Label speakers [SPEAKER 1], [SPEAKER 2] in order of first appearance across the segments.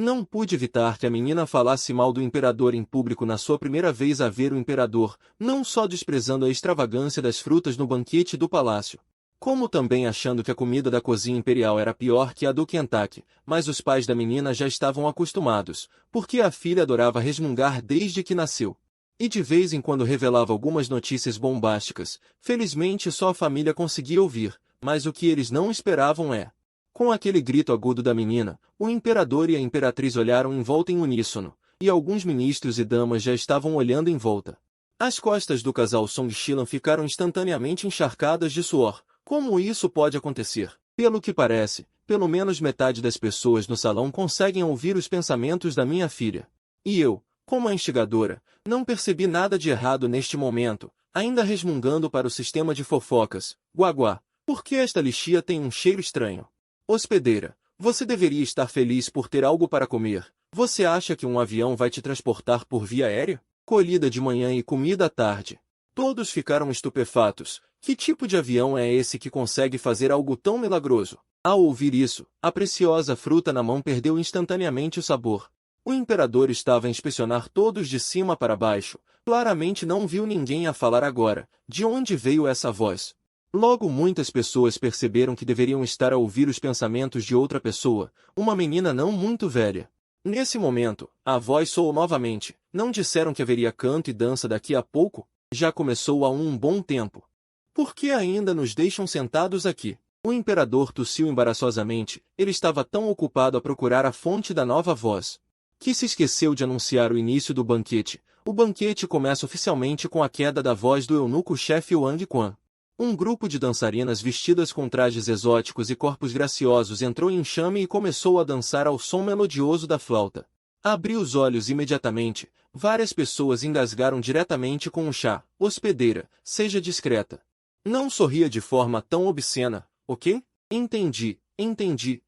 [SPEAKER 1] Não pude evitar que a menina falasse mal do imperador em público na sua primeira vez a ver o imperador, não só desprezando a extravagância das frutas no banquete do palácio, como também achando que a comida da cozinha imperial era pior que a do Kentucky, mas os pais da menina já estavam acostumados, porque a filha adorava resmungar desde que nasceu. E de vez em quando revelava algumas notícias bombásticas. Felizmente só a família conseguia ouvir, mas o que eles não esperavam é... Com aquele grito agudo da menina, o imperador e a imperatriz olharam em volta em uníssono, e alguns ministros e damas já estavam olhando em volta. As costas do casal Song Shilan ficaram instantaneamente encharcadas de suor. Como isso pode acontecer? Pelo que parece, pelo menos metade das pessoas no salão conseguem ouvir os pensamentos da minha filha. E eu, como a instigadora, não percebi nada de errado neste momento, ainda resmungando para o sistema de fofocas. Guaguá, por que esta lixia tem um cheiro estranho? Hospedeira, você deveria estar feliz por ter algo para comer. Você acha que um avião vai te transportar por via aérea? Colhida de manhã e comida à tarde. Todos ficaram estupefatos. Que tipo de avião é esse que consegue fazer algo tão milagroso? Ao ouvir isso, a preciosa fruta na mão perdeu instantaneamente o sabor. O imperador estava a inspecionar todos de cima para baixo. Claramente não viu ninguém a falar agora. De onde veio essa voz? Logo muitas pessoas perceberam que deveriam estar a ouvir os pensamentos de outra pessoa, uma menina não muito velha. Nesse momento, a voz soou novamente. Não disseram que haveria canto e dança daqui a pouco? Já começou há um bom tempo. Por que ainda nos deixam sentados aqui? O imperador tossiu embaraçosamente. Ele estava tão ocupado a procurar a fonte da nova voz, que se esqueceu de anunciar o início do banquete. O banquete começa oficialmente com a queda da voz do eunuco-chefe Wang Quan. Um grupo de dançarinas vestidas com trajes exóticos e corpos graciosos entrou em enxame e começou a dançar ao som melodioso da flauta. Abri os olhos imediatamente. Várias pessoas engasgaram diretamente com o chá. Hospedeira, seja discreta. Não sorria de forma tão obscena, ok? Entendi.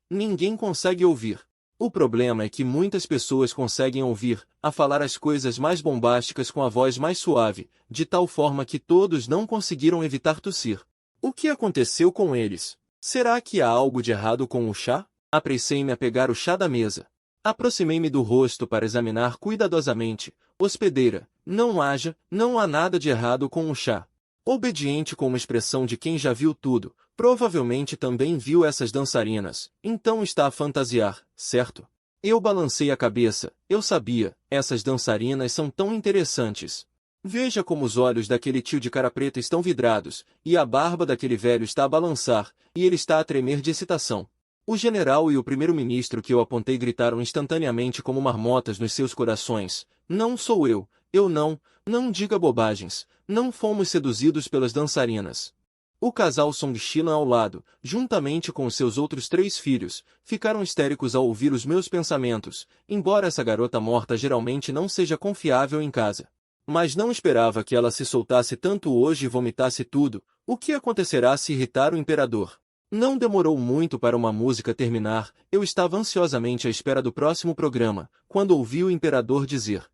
[SPEAKER 1] Ninguém consegue ouvir. O problema é que muitas pessoas conseguem ouvir, a falar as coisas mais bombásticas com a voz mais suave, de tal forma que todos não conseguiram evitar tossir. O que aconteceu com eles? Será que há algo de errado com o chá? Apressei-me a pegar o chá da mesa. Aproximei-me do rosto para examinar cuidadosamente. Hospedeira, não há nada de errado com o chá. Obediente com uma expressão de quem já viu tudo, provavelmente também viu essas dançarinas, então está a fantasiar, certo? Eu balancei a cabeça, eu sabia, essas dançarinas são tão interessantes. Veja como os olhos daquele tio de cara preta estão vidrados, e a barba daquele velho está a balançar, e ele está a tremer de excitação. O general e o primeiro-ministro que eu apontei gritaram instantaneamente como marmotas nos seus corações. Não sou eu não diga bobagens, não fomos seduzidos pelas dançarinas. O casal Song Shilan ao lado, juntamente com os seus outros 3 filhos, ficaram histéricos ao ouvir os meus pensamentos, embora essa garota morta geralmente não seja confiável em casa. Mas não esperava que ela se soltasse tanto hoje e vomitasse tudo. O que acontecerá se irritar o imperador? Não demorou muito para uma música terminar, eu estava ansiosamente à espera do próximo programa, quando ouvi o imperador dizer: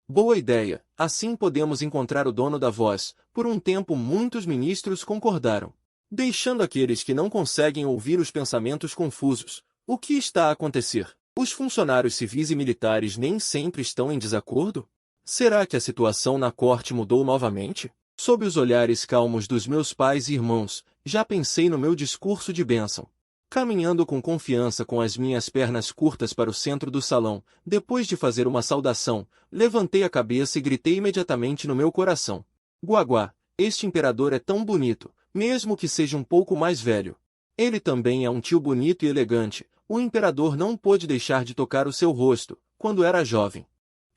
[SPEAKER 1] boa ideia, assim podemos encontrar o dono da voz. Por um tempo muitos ministros concordaram, deixando aqueles que não conseguem ouvir os pensamentos confusos. O que está a acontecer? Os funcionários civis e militares nem sempre estão em desacordo? Será que a situação na corte mudou novamente? Sob os olhares calmos dos meus pais e irmãos, já pensei no meu discurso de bênção. Caminhando com confiança com as minhas pernas curtas para o centro do salão, depois de fazer uma saudação, levantei a cabeça e gritei imediatamente no meu coração: Guaguá, este imperador é tão bonito, mesmo que seja um pouco mais velho. Ele também é um tio bonito e elegante. O imperador não pôde deixar de tocar o seu rosto, quando era jovem.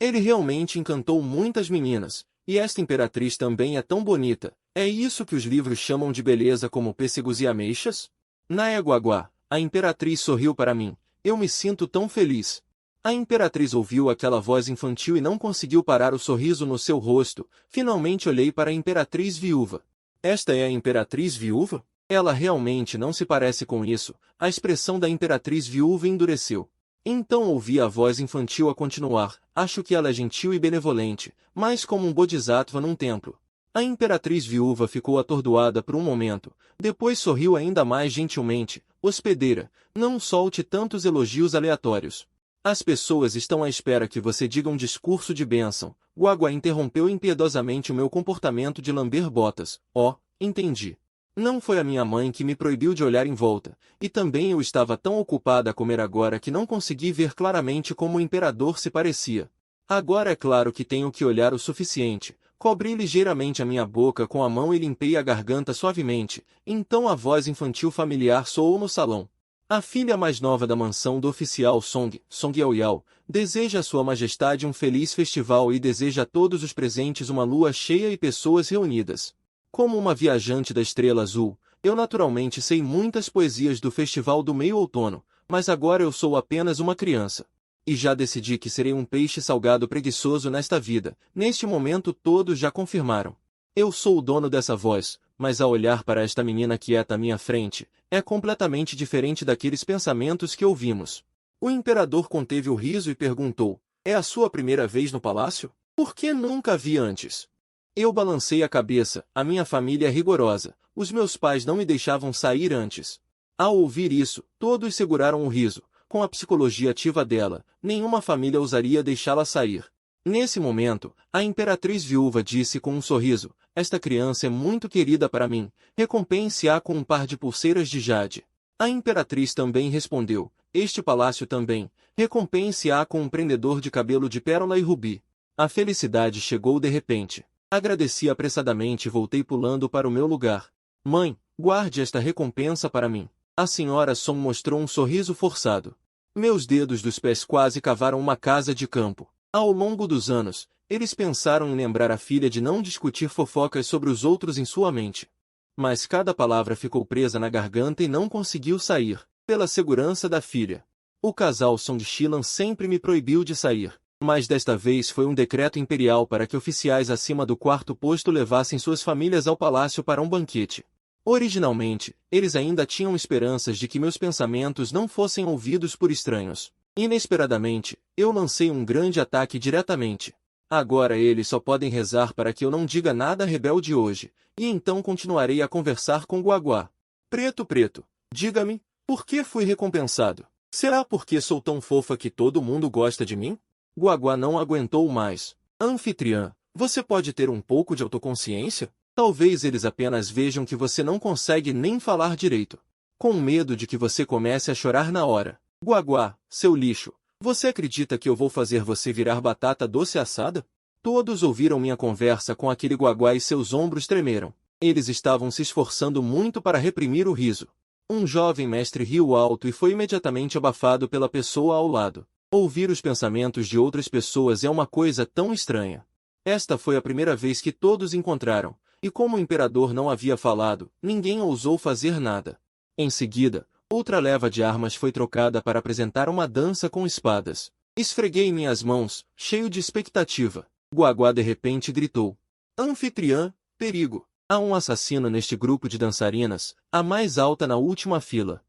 [SPEAKER 1] Ele realmente encantou muitas meninas, e esta imperatriz também é tão bonita. É isso que os livros chamam de beleza como pêssegos e ameixas? Naia Guaguá, a imperatriz sorriu para mim. Eu me sinto tão feliz. A imperatriz ouviu aquela voz infantil e não conseguiu parar o sorriso no seu rosto. Finalmente olhei para a imperatriz viúva. Esta é a imperatriz viúva? Ela realmente não se parece com isso. A expressão da imperatriz viúva endureceu. Então ouvi a voz infantil a continuar. Acho que ela é gentil e benevolente, mas como um bodhisattva num templo. A imperatriz viúva ficou atordoada por um momento, depois sorriu ainda mais gentilmente. Hospedeira, não solte tantos elogios aleatórios. As pessoas estão à espera que você diga um discurso de bênção. Guagua interrompeu impiedosamente o meu comportamento de lamber botas. Oh, entendi. Não foi a minha mãe que me proibiu de olhar em volta, e também eu estava tão ocupada a comer agora que não consegui ver claramente como o imperador se parecia. Agora é claro que tenho que olhar o suficiente. Cobri ligeiramente a minha boca com a mão e limpei a garganta suavemente, então a voz infantil familiar soou no salão. A filha mais nova da mansão do oficial Song Yaoyao, deseja a sua majestade um feliz festival e deseja a todos os presentes uma lua cheia e pessoas reunidas. Como uma viajante da Estrela Azul, eu naturalmente sei muitas poesias do Festival do Meio-Outono, mas agora eu sou apenas uma criança. E já decidi que serei um peixe salgado preguiçoso nesta vida. Neste momento todos já confirmaram. Eu sou o dono dessa voz, mas ao olhar para esta menina quieta à minha frente, é completamente diferente daqueles pensamentos que ouvimos. O imperador conteve o riso e perguntou, é a sua primeira vez no palácio? Por que nunca a vi antes? Eu balancei a cabeça, a minha família é rigorosa, os meus pais não me deixavam sair antes. Ao ouvir isso, todos seguraram o riso. Com a psicologia ativa dela, nenhuma família ousaria deixá-la sair. Nesse momento, a imperatriz viúva disse com um sorriso, esta criança é muito querida para mim, recompense-a com um par de pulseiras de jade. A imperatriz também respondeu, este palácio também, recompense-a com um prendedor de cabelo de pérola e rubi. A felicidade chegou de repente. Agradeci apressadamente e voltei pulando para o meu lugar. Mãe, guarde esta recompensa para mim. A senhora Song mostrou um sorriso forçado. Meus dedos dos pés quase cavaram uma casa de campo. Ao longo dos anos, eles pensaram em lembrar a filha de não discutir fofocas sobre os outros em sua mente. Mas cada palavra ficou presa na garganta e não conseguiu sair, pela segurança da filha. O casal Song Shilan sempre me proibiu de sair, mas desta vez foi um decreto imperial para que oficiais acima do quarto posto levassem suas famílias ao palácio para um banquete. Originalmente, eles ainda tinham esperanças de que meus pensamentos não fossem ouvidos por estranhos. Inesperadamente, eu lancei um grande ataque diretamente. Agora eles só podem rezar para que eu não diga nada rebelde hoje, e então continuarei a conversar com Guagua. Preto, diga-me, por que fui recompensado? Será porque sou tão fofa que todo mundo gosta de mim? Guagua não aguentou mais. Anfitriã, você pode ter um pouco de autoconsciência? Talvez eles apenas vejam que você não consegue nem falar direito. Com medo de que você comece a chorar na hora. Guagua, seu lixo, você acredita que eu vou fazer você virar batata doce assada? Todos ouviram minha conversa com aquele Guagua e seus ombros tremeram. Eles estavam se esforçando muito para reprimir o riso. Um jovem mestre riu alto e foi imediatamente abafado pela pessoa ao lado. Ouvir os pensamentos de outras pessoas é uma coisa tão estranha. Esta foi a primeira vez que todos encontraram. E como o imperador não havia falado, ninguém ousou fazer nada. Em seguida, outra leva de armas foi trocada para apresentar uma dança com espadas. Esfreguei minhas mãos, cheio de expectativa. Guagua de repente gritou. Anfitriã, perigo! Há um assassino neste grupo de dançarinas, a mais alta na última fila.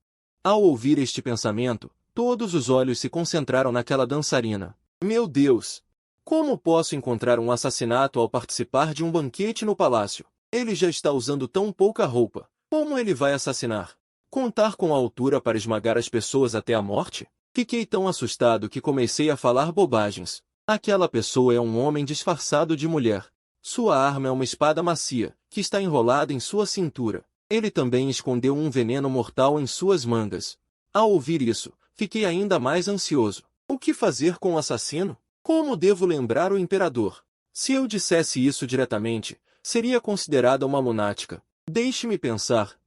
[SPEAKER 1] Ao ouvir este pensamento, todos os olhos se concentraram naquela dançarina. Meu Deus! Como posso encontrar um assassinato ao participar de um banquete no palácio? Ele já está usando tão pouca roupa. Como ele vai assassinar? Contar com a altura para esmagar as pessoas até a morte? Fiquei tão assustado que comecei a falar bobagens. Aquela pessoa é um homem disfarçado de mulher. Sua arma é uma espada macia, que está enrolada em sua cintura. Ele também escondeu um veneno mortal em suas mangas. Ao ouvir isso, fiquei ainda mais ansioso. O que fazer com o assassino? Como devo lembrar o imperador? Se eu dissesse isso diretamente, seria considerada uma lunática. Deixe-me pensar.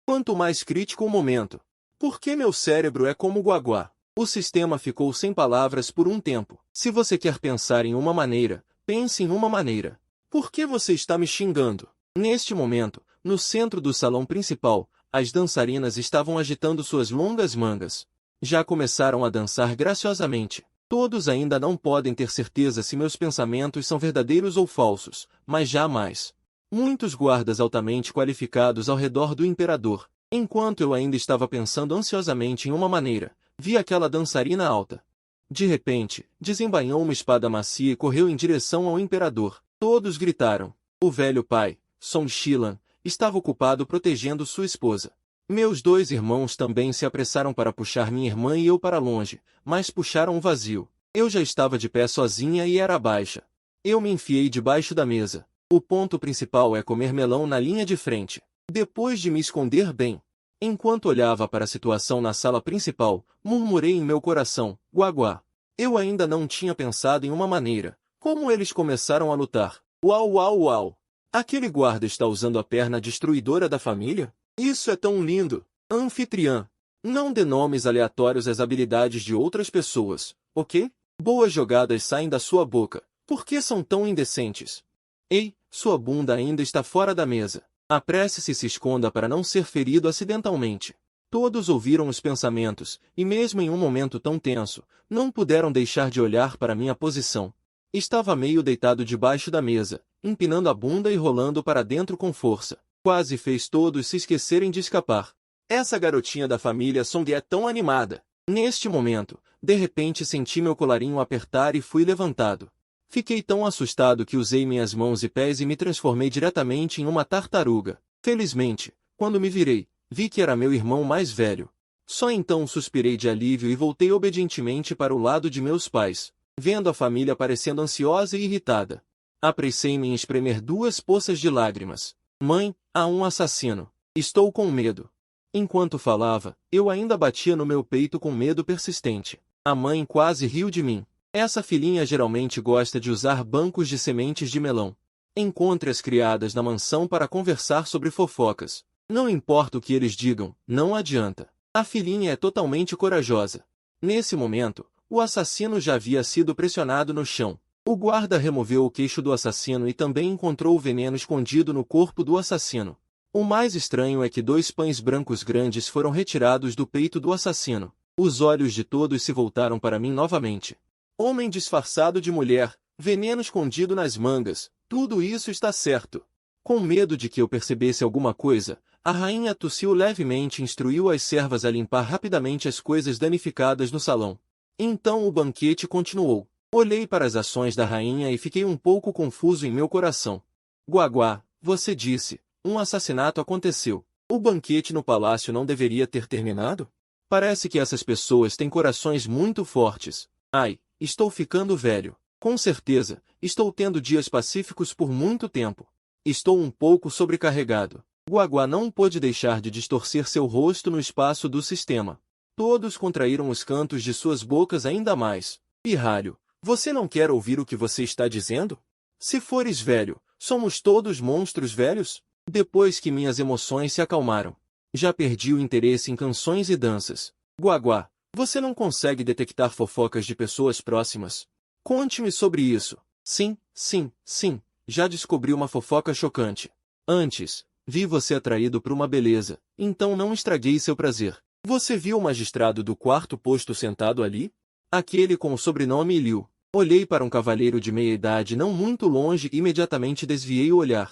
[SPEAKER 1] Quanto mais crítico o momento. Por que meu cérebro é como Guagua? O sistema ficou sem palavras por um tempo. Se você quer pensar em uma maneira, pense em uma maneira. Por que você está me xingando? Neste momento, no centro do salão principal, as dançarinas estavam agitando suas longas mangas. Já começaram a dançar graciosamente. Todos ainda não podem ter certeza se meus pensamentos são verdadeiros ou falsos, mas jamais. Muitos guardas altamente qualificados ao redor do imperador. Enquanto eu ainda estava pensando ansiosamente em uma maneira, vi aquela dançarina alta. De repente, desembainhou uma espada macia e correu em direção ao imperador. Todos gritaram. O velho pai, Song Shilan, estava ocupado protegendo sua esposa. Meus dois irmãos também se apressaram para puxar minha irmã e eu para longe, mas puxaram o vazio. Eu já estava de pé sozinha e era baixa. Eu me enfiei debaixo da mesa. O ponto principal é comer melão na linha de frente. Depois de me esconder bem, enquanto olhava para a situação na sala principal, murmurei em meu coração, Guaguá. Eu ainda não tinha pensado em uma maneira. Como eles começaram a lutar. Uau, uau, uau. Aquele guarda está usando a perna destruidora da família? Isso é tão lindo. Anfitriã. Não dê nomes aleatórios às habilidades de outras pessoas, ok? Boas jogadas saem da sua boca. Por que são tão indecentes? Ei, sua bunda ainda está fora da mesa. Apresse-se e se esconda para não ser ferido acidentalmente. Todos ouviram os pensamentos, e mesmo em um momento tão tenso, não puderam deixar de olhar para minha posição. Estava meio deitado debaixo da mesa, empinando a bunda e rolando para dentro com força. Quase fez todos se esquecerem de escapar. Essa garotinha da família Song é tão animada. Neste momento, de repente senti meu colarinho apertar e fui levantado. Fiquei tão assustado que usei minhas mãos e pés e me transformei diretamente em uma tartaruga. Felizmente, quando me virei, vi que era meu irmão mais velho. Só então suspirei de alívio e voltei obedientemente para o lado de meus pais, vendo a família parecendo ansiosa e irritada. Apressei-me em espremer 2 poças de lágrimas. Mãe, há um assassino. Estou com medo. Enquanto falava, eu ainda batia no meu peito com medo persistente. A mãe quase riu de mim. Essa filhinha geralmente gosta de usar bancos de sementes de melão. Encontre as criadas na mansão para conversar sobre fofocas. Não importa o que eles digam, não adianta. A filhinha é totalmente corajosa. Nesse momento, o assassino já havia sido pressionado no chão. O guarda removeu o queixo do assassino e também encontrou o veneno escondido no corpo do assassino. O mais estranho é que 2 pães brancos grandes foram retirados do peito do assassino. Os olhos de todos se voltaram para mim novamente. Homem disfarçado de mulher, veneno escondido nas mangas, tudo isso está certo. Com medo de que eu percebesse alguma coisa, a rainha tossiu levemente e instruiu as servas a limpar rapidamente as coisas danificadas no salão. Então o banquete continuou. Olhei para as ações da rainha e fiquei um pouco confuso em meu coração. Guaguá, você disse, um assassinato aconteceu. O banquete no palácio não deveria ter terminado? Parece que essas pessoas têm corações muito fortes. Ai, estou ficando velho. Com certeza, estou tendo dias pacíficos por muito tempo. Estou um pouco sobrecarregado. Guaguá não pôde deixar de distorcer seu rosto no espaço do sistema. Todos contraíram os cantos de suas bocas ainda mais. Pirralho, você não quer ouvir o que você está dizendo? Se fores velho, somos todos monstros velhos? Depois que minhas emoções se acalmaram, já perdi o interesse em canções e danças. Guaguá, você não consegue detectar fofocas de pessoas próximas? Conte-me sobre isso. Sim, sim, sim, já descobri uma fofoca chocante. Antes, vi você atraído por uma beleza, então não estraguei seu prazer. Você viu o magistrado do 4º posto sentado ali? Aquele com o sobrenome Liu. Olhei para um cavalheiro de meia-idade não muito longe e imediatamente desviei o olhar.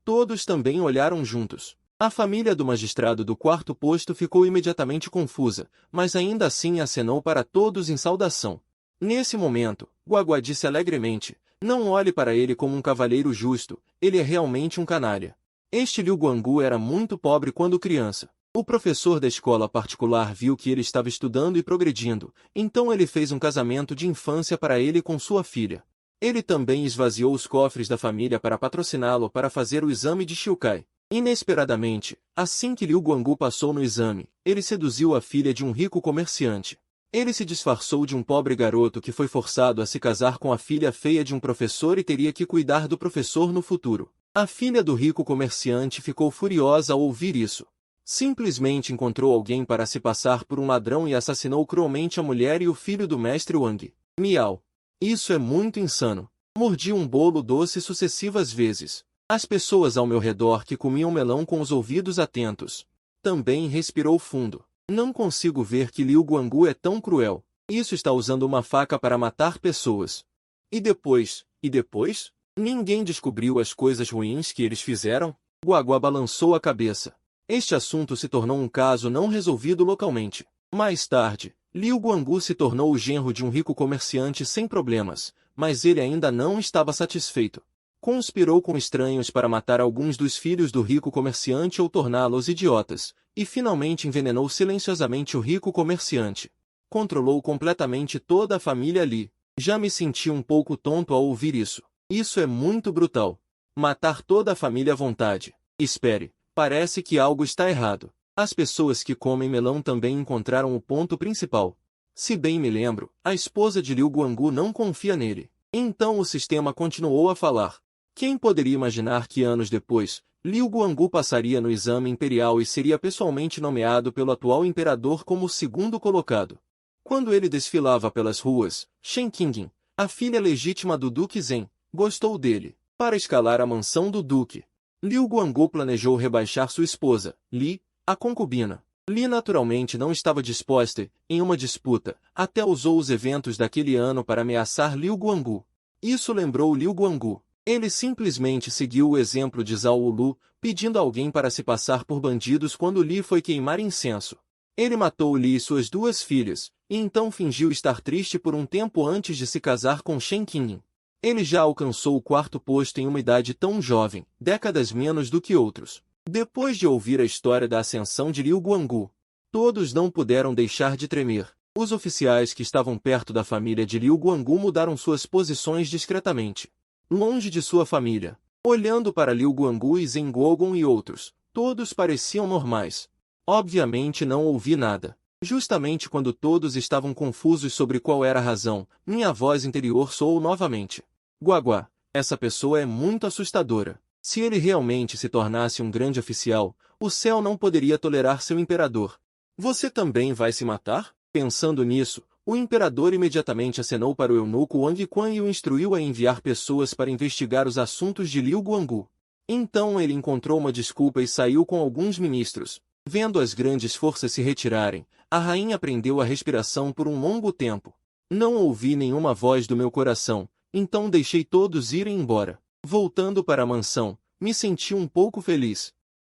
[SPEAKER 1] Todos também olharam juntos. A família do magistrado do 4º posto ficou imediatamente confusa, mas ainda assim acenou para todos em saudação. Nesse momento, Guaguá disse alegremente, não olhe para ele como um cavalheiro justo, ele é realmente um canalha. Este Liu Guanggu era muito pobre quando criança. O professor da escola particular viu que ele estava estudando e progredindo, então ele fez um casamento de infância para ele com sua filha. Ele também esvaziou os cofres da família para patrociná-lo para fazer o exame de Xiukai. Inesperadamente, assim que Liu Guanggu passou no exame, ele seduziu a filha de um rico comerciante. Ele se disfarçou de um pobre garoto que foi forçado a se casar com a filha feia de um professor e teria que cuidar do professor no futuro. A filha do rico comerciante ficou furiosa ao ouvir isso. Simplesmente encontrou alguém para se passar por um ladrão e assassinou cruelmente a mulher e o filho do mestre Wang. Miau. Isso é muito insano. Mordi um bolo doce sucessivas vezes. As pessoas ao meu redor que comiam melão com os ouvidos atentos. Também respirou fundo. Não consigo ver que Liu Guanggu é tão cruel. Isso está usando uma faca para matar pessoas. E depois? Ninguém descobriu as coisas ruins que eles fizeram? Guaguá balançou a cabeça. Este assunto se tornou um caso não resolvido localmente. Mais tarde, Liu Guanggu se tornou o genro de um rico comerciante sem problemas, mas ele ainda não estava satisfeito. Conspirou com estranhos para matar alguns dos filhos do rico comerciante ou torná-los idiotas, e finalmente envenenou silenciosamente o rico comerciante. Controlou completamente toda a família Li. Já me senti um pouco tonto ao ouvir isso. Isso é muito brutal. Matar toda a família à vontade. Espere, parece que algo está errado. As pessoas que comem melão também encontraram o ponto principal. Se bem me lembro, a esposa de Liu Guanggu não confia nele. Então o sistema continuou a falar. Quem poderia imaginar que anos depois, Liu Guanggu passaria no exame imperial e seria pessoalmente nomeado pelo atual imperador como o segundo colocado? Quando ele desfilava pelas ruas, Shen Qingying, a filha legítima do Duque Zhen, gostou dele. Para escalar a mansão do Duque, Liu Guanggu planejou rebaixar sua esposa, Li, a concubina. Li naturalmente não estava disposta, em uma disputa, até usou os eventos daquele ano para ameaçar Liu Guanggu. Isso lembrou Liu Guanggu. Ele simplesmente seguiu o exemplo de Zhao Wu, pedindo alguém para se passar por bandidos quando Li foi queimar incenso. Ele matou Li e suas duas filhas, e então fingiu estar triste por um tempo antes de se casar com Shen Qingying. Ele já alcançou o quarto posto em uma idade tão jovem, décadas menos do que outros. Depois de ouvir a história da ascensão de Liu Guanggu, todos não puderam deixar de tremer. Os oficiais que estavam perto da família de Liu Guanggu mudaram suas posições discretamente. Longe de sua família, olhando para Liu Guanggu e Zheng Guogon e outros, todos pareciam normais. Obviamente não ouvi nada. Justamente quando todos estavam confusos sobre qual era a razão, minha voz interior soou novamente. Guagua, essa pessoa é muito assustadora. Se ele realmente se tornasse um grande oficial, o céu não poderia tolerar seu imperador. Você também vai se matar? Pensando nisso, o imperador imediatamente acenou para o eunuco Wang Quan e o instruiu a enviar pessoas para investigar os assuntos de Liu Guanggu. Então ele encontrou uma desculpa e saiu com alguns ministros. Vendo as grandes forças se retirarem, a rainha prendeu a respiração por um longo tempo. Não ouvi nenhuma voz do meu coração, então deixei todos irem embora. Voltando para a mansão, me senti um pouco feliz.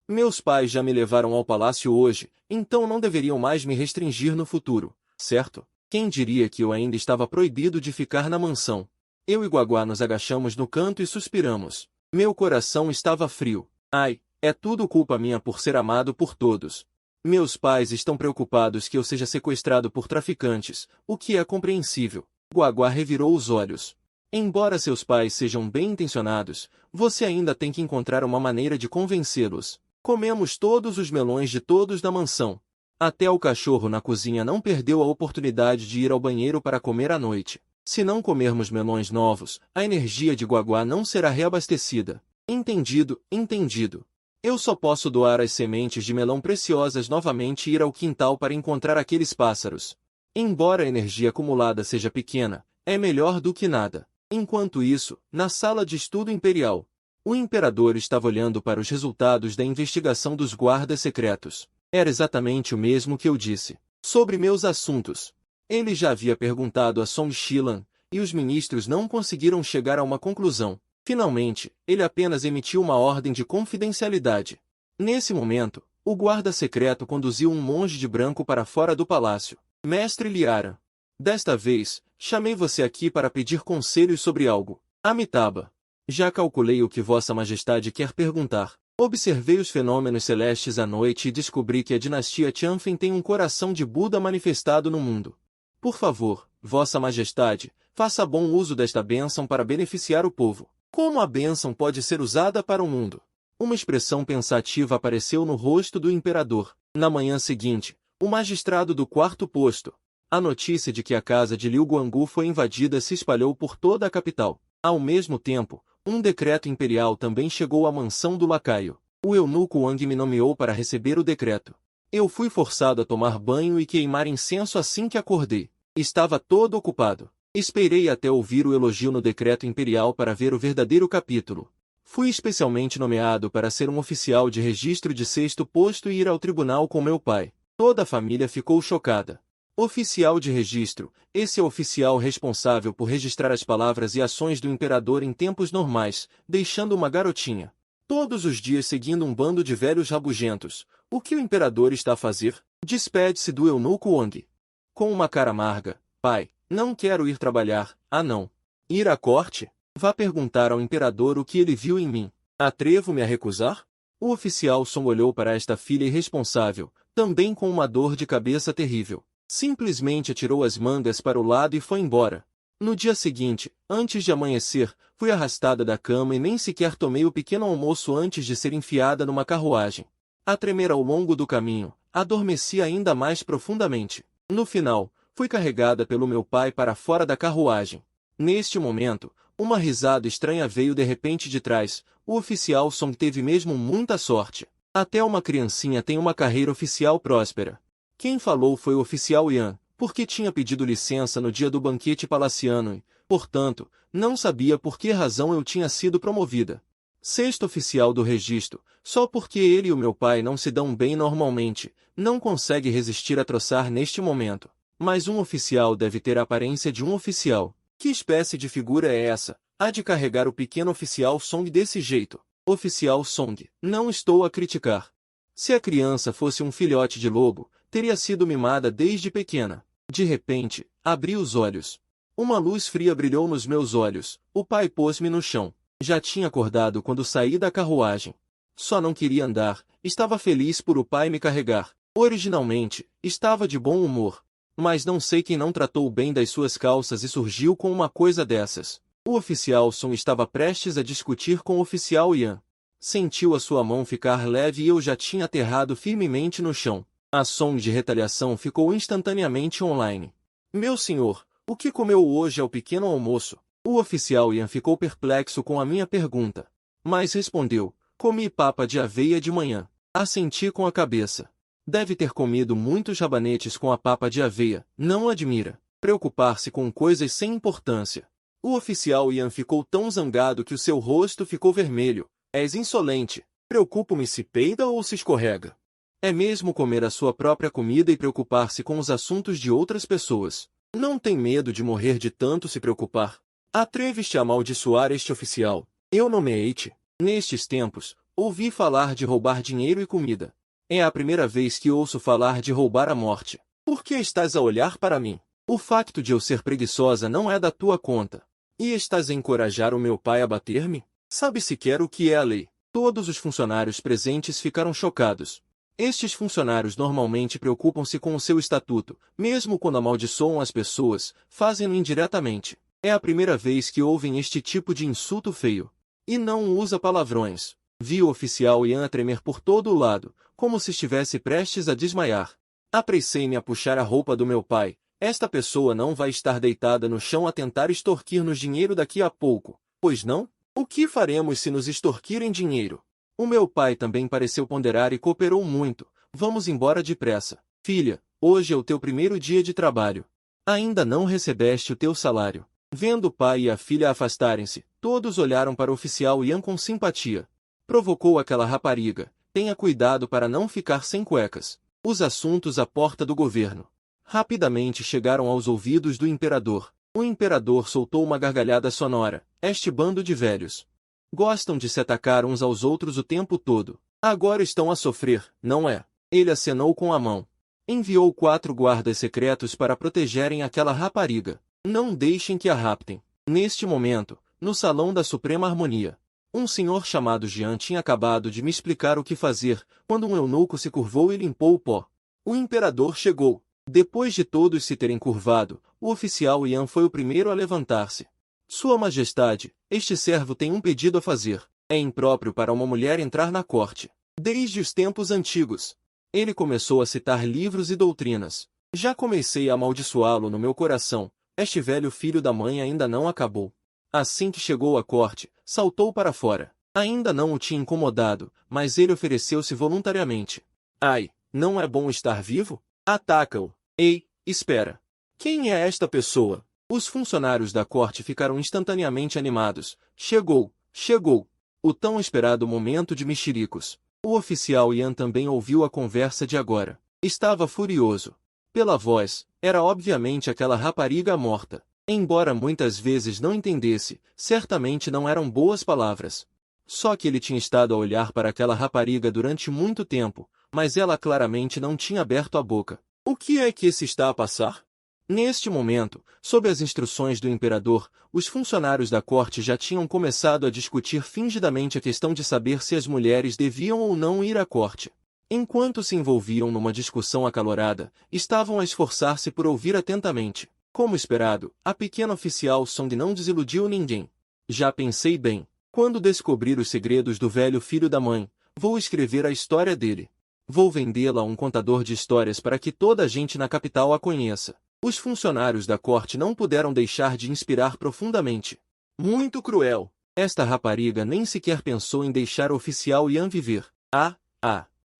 [SPEAKER 1] Meus pais já me levaram ao palácio hoje, então não deveriam mais me restringir no futuro, certo? Quem diria que eu ainda estava proibido de ficar na mansão? Eu e Guagua nos agachamos no canto e suspiramos. Meu coração estava frio. Ai, é tudo culpa minha por ser amado por todos. Meus pais estão preocupados que eu seja sequestrado por traficantes, o que é compreensível. Guagua revirou os olhos. Embora seus pais sejam bem-intencionados, você ainda tem que encontrar uma maneira de convencê-los. Comemos todos os melões de todos na mansão. Até o cachorro na cozinha não perdeu a oportunidade de ir ao banheiro para comer à noite. Se não comermos melões novos, a energia de Guagua não será reabastecida. Entendido, entendido. Eu só posso doar as sementes de melão preciosas novamente e ir ao quintal para encontrar aqueles pássaros. Embora a energia acumulada seja pequena, é melhor do que nada. Enquanto isso, na sala de estudo imperial, o imperador estava olhando para os resultados da investigação dos guardas secretos. Era exatamente o mesmo que eu disse. Sobre meus assuntos. Ele já havia perguntado a Song Shilan, e os ministros não conseguiram chegar a uma conclusão. Finalmente, ele apenas emitiu uma ordem de confidencialidade. Nesse momento, o guarda secreto conduziu um monge de branco para fora do palácio. Mestre Liara. Desta vez, chamei você aqui para pedir conselhos sobre algo. Amitabha. Já calculei o que Vossa Majestade quer perguntar. Observei os fenômenos celestes à noite e descobri que a dinastia Tianfen tem um coração de Buda manifestado no mundo. Por favor, Vossa Majestade, faça bom uso desta bênção para beneficiar o povo. Como a bênção pode ser usada para o mundo? Uma expressão pensativa apareceu no rosto do imperador. Na manhã seguinte, o magistrado do quarto posto. A notícia de que a casa de Liu Guanggu foi invadida se espalhou por toda a capital. Ao mesmo tempo, um decreto imperial também chegou à mansão do lacaio. O eunuco Wang me nomeou para receber o decreto. Eu fui forçado a tomar banho e queimar incenso assim que acordei. Estava todo ocupado. Esperei até ouvir o elogio no decreto imperial para ver o verdadeiro capítulo. Fui especialmente nomeado para ser um oficial de registro de sexto posto e ir ao tribunal com meu pai. Toda a família ficou chocada. Oficial de registro, esse é o oficial responsável por registrar as palavras e ações do imperador em tempos normais, deixando uma garotinha. Todos os dias seguindo um bando de velhos rabugentos. O que o imperador está a fazer? Despede-se do eunuco Wang. Com uma cara amarga. Pai, não quero ir trabalhar. Ah não. Ir à corte? Vá perguntar ao imperador o que ele viu em mim. Atrevo-me a recusar? O oficial Song olhou para esta filha irresponsável, também com uma dor de cabeça terrível. Simplesmente atirou as mangas para o lado e foi embora. No dia seguinte, antes de amanhecer, fui arrastada da cama e nem sequer tomei o pequeno almoço antes de ser enfiada numa carruagem. A tremer ao longo do caminho, adormeci ainda mais profundamente. No final, fui carregada pelo meu pai para fora da carruagem. Neste momento, uma risada estranha veio de repente de trás. O oficial Song teve mesmo muita sorte. Até uma criancinha tem uma carreira oficial próspera. Quem falou foi o oficial Yan, porque tinha pedido licença no dia do banquete palaciano e, portanto, não sabia por que razão eu tinha sido promovida. Sexto oficial do registro, só porque ele e o meu pai não se dão bem normalmente, não consegue resistir a troçar neste momento. Mas um oficial deve ter a aparência de um oficial. Que espécie de figura é essa? Há de carregar o pequeno oficial Song desse jeito. Oficial Song, não estou a criticar. Se a criança fosse um filhote de lobo, teria sido mimada desde pequena. De repente, abri os olhos. Uma luz fria brilhou nos meus olhos. O pai pôs-me no chão. Já tinha acordado quando saí da carruagem. Só não queria andar, estava feliz por o pai me carregar. Originalmente, estava de bom humor. Mas não sei quem não tratou bem das suas calças e surgiu com uma coisa dessas. O oficial Song estava prestes a discutir com o oficial Yan. Sentiu a sua mão ficar leve e eu já tinha aterrado firmemente no chão. A ação de retaliação ficou instantaneamente online. Meu senhor, o que comeu hoje ao pequeno almoço? O oficial Yan ficou perplexo com a minha pergunta. Mas respondeu, comi papa de aveia de manhã. Assenti com a cabeça. Deve ter comido muitos rabanetes com a papa de aveia, não admira. Preocupar-se com coisas sem importância. O oficial Yan ficou tão zangado que o seu rosto ficou vermelho. És insolente. Preocupo-me se peida ou se escorrega. É mesmo comer a sua própria comida e preocupar-se com os assuntos de outras pessoas. Não tem medo de morrer de tanto se preocupar? Atreves-te a amaldiçoar este oficial. Eu nomeei-te. Nestes tempos, ouvi falar de roubar dinheiro e comida. É a primeira vez que ouço falar de roubar a morte. Por que estás a olhar para mim? O facto de eu ser preguiçosa não é da tua conta. E estás a encorajar o meu pai a bater-me? Sabe sequer o que é a lei? Todos os funcionários presentes ficaram chocados. Estes funcionários normalmente preocupam-se com o seu estatuto, mesmo quando amaldiçoam as pessoas, fazem-no indiretamente. É a primeira vez que ouvem este tipo de insulto feio. E não usa palavrões. Vi o oficial Yan a tremer por todo o lado, como se estivesse prestes a desmaiar. Apressei-me a puxar a roupa do meu pai. Esta pessoa não vai estar deitada no chão a tentar extorquir-nos dinheiro daqui a pouco, pois não? O que faremos se nos extorquirem dinheiro? O meu pai também pareceu ponderar e cooperou muito. Vamos embora depressa. Filha, hoje é o teu primeiro dia de trabalho. Ainda não recebeste o teu salário. Vendo o pai e a filha afastarem-se, todos olharam para o oficial Yan com simpatia. Provocou aquela rapariga. Tenha cuidado para não ficar sem cuecas. Os assuntos à porta do governo rapidamente chegaram aos ouvidos do imperador. O imperador soltou uma gargalhada sonora. Este bando de velhos. Gostam de se atacar uns aos outros o tempo todo. Agora estão a sofrer, não é? Ele acenou com a mão. Enviou 4 guardas secretos para protegerem aquela rapariga. Não deixem que a raptem. Neste momento, no salão da Suprema Harmonia, um senhor chamado Jian tinha acabado de me explicar o que fazer, quando um eunuco se curvou e limpou o pó. O imperador chegou. Depois de todos se terem curvado, o oficial Yan foi o primeiro a levantar-se. Sua Majestade, este servo tem um pedido a fazer. É impróprio para uma mulher entrar na corte. Desde os tempos antigos. Ele começou a citar livros e doutrinas. Já comecei a amaldiçoá-lo no meu coração. Este velho filho da mãe ainda não acabou. Assim que chegou à corte, saltou para fora. Ainda não o tinha incomodado, mas ele ofereceu-se voluntariamente. Ai, não é bom estar vivo? Ataca-o. Ei, espera. Quem é esta pessoa? Os funcionários da corte ficaram instantaneamente animados. Chegou, chegou. O tão esperado momento de mexericos. O oficial Yan também ouviu a conversa de agora. Estava furioso. Pela voz, era obviamente aquela rapariga morta. Embora muitas vezes não entendesse, certamente não eram boas palavras. Só que ele tinha estado a olhar para aquela rapariga durante muito tempo, mas ela claramente não tinha aberto a boca. O que é que se está a passar? Neste momento, sob as instruções do imperador, os funcionários da corte já tinham começado a discutir fingidamente a questão de saber se as mulheres deviam ou não ir à corte. Enquanto se envolviam numa discussão acalorada, estavam a esforçar-se por ouvir atentamente. Como esperado, a pequena oficial Song não desiludiu ninguém. Já pensei bem. Quando descobrir os segredos do velho filho da mãe, vou escrever a história dele. Vou vendê-la a um contador de histórias para que toda a gente na capital a conheça. Os funcionários da corte não puderam deixar de inspirar profundamente. Muito cruel. Esta rapariga nem sequer pensou em deixar o oficial Yan viver.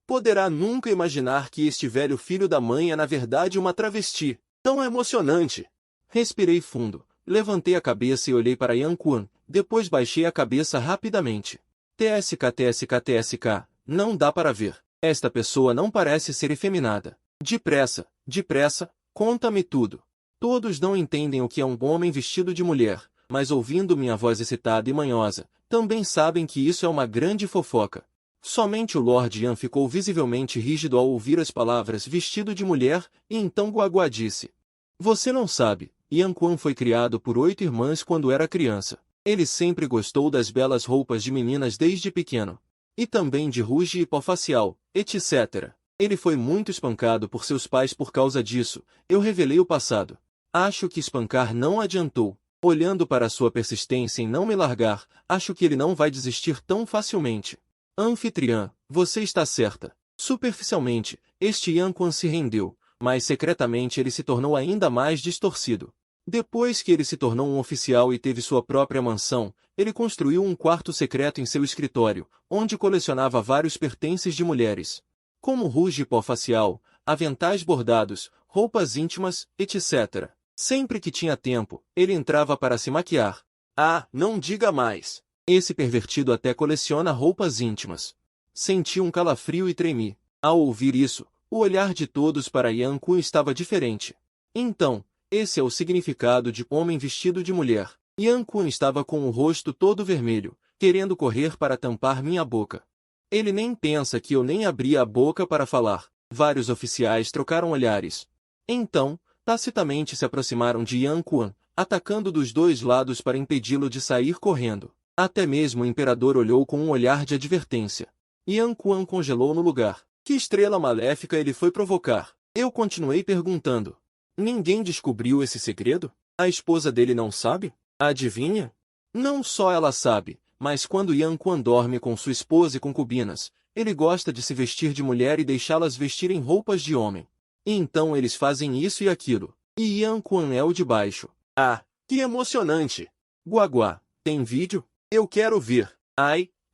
[SPEAKER 1] Poderá nunca imaginar que este velho filho da mãe é na verdade uma travesti. Tão emocionante. Respirei fundo, levantei a cabeça e olhei para Yan Quan, depois baixei a cabeça rapidamente. TSK, não dá para ver. Esta pessoa não parece ser efeminada. Depressa, conta-me tudo. Todos não entendem o que é um homem vestido de mulher, mas ouvindo minha voz excitada e manhosa, também sabem que isso é uma grande fofoca. Somente o Lord Yan ficou visivelmente rígido ao ouvir as palavras vestido de mulher, e então Guagua disse. Você não sabe, Yan Quan foi criado por 8 irmãs quando era criança. Ele sempre gostou das belas roupas de meninas desde pequeno. E também de ruge e pó facial, etc. Ele foi muito espancado por seus pais por causa disso. Eu revelei o passado. Acho que espancar não adiantou. Olhando para sua persistência em não me largar, acho que ele não vai desistir tão facilmente. Anfitriã, você está certa. Superficialmente, este Yan Quan se rendeu, mas secretamente ele se tornou ainda mais distorcido. Depois que ele se tornou um oficial e teve sua própria mansão, ele construiu um quarto secreto em seu escritório, onde colecionava vários pertences de mulheres. Como ruge e pó facial, aventais bordados, roupas íntimas, etc. Sempre que tinha tempo, ele entrava para se maquiar. Não diga mais. Esse pervertido até coleciona roupas íntimas. Senti um calafrio e tremi. Ao ouvir isso, o olhar de todos para Yan Quan estava diferente. Então, esse é o significado de homem vestido de mulher. Yan Quan estava com o rosto todo vermelho, querendo correr para tampar minha boca. Ele nem pensa que eu nem abria a boca para falar. Vários oficiais trocaram olhares. Então, tacitamente se aproximaram de Yan Quan, atacando dos dois lados para impedi-lo de sair correndo. Até mesmo o imperador olhou com um olhar de advertência. Yan Quan congelou no lugar. Que estrela maléfica ele foi provocar? Eu continuei perguntando. Ninguém descobriu esse segredo? A esposa dele não sabe? Adivinha? Não só ela sabe, mas quando Yan Quan dorme com sua esposa e concubinas, ele gosta de se vestir de mulher e deixá-las vestirem roupas de homem. E então eles fazem isso e aquilo. E Yan Quan é o de baixo. Que emocionante! Guagua, tem vídeo? Eu quero ver.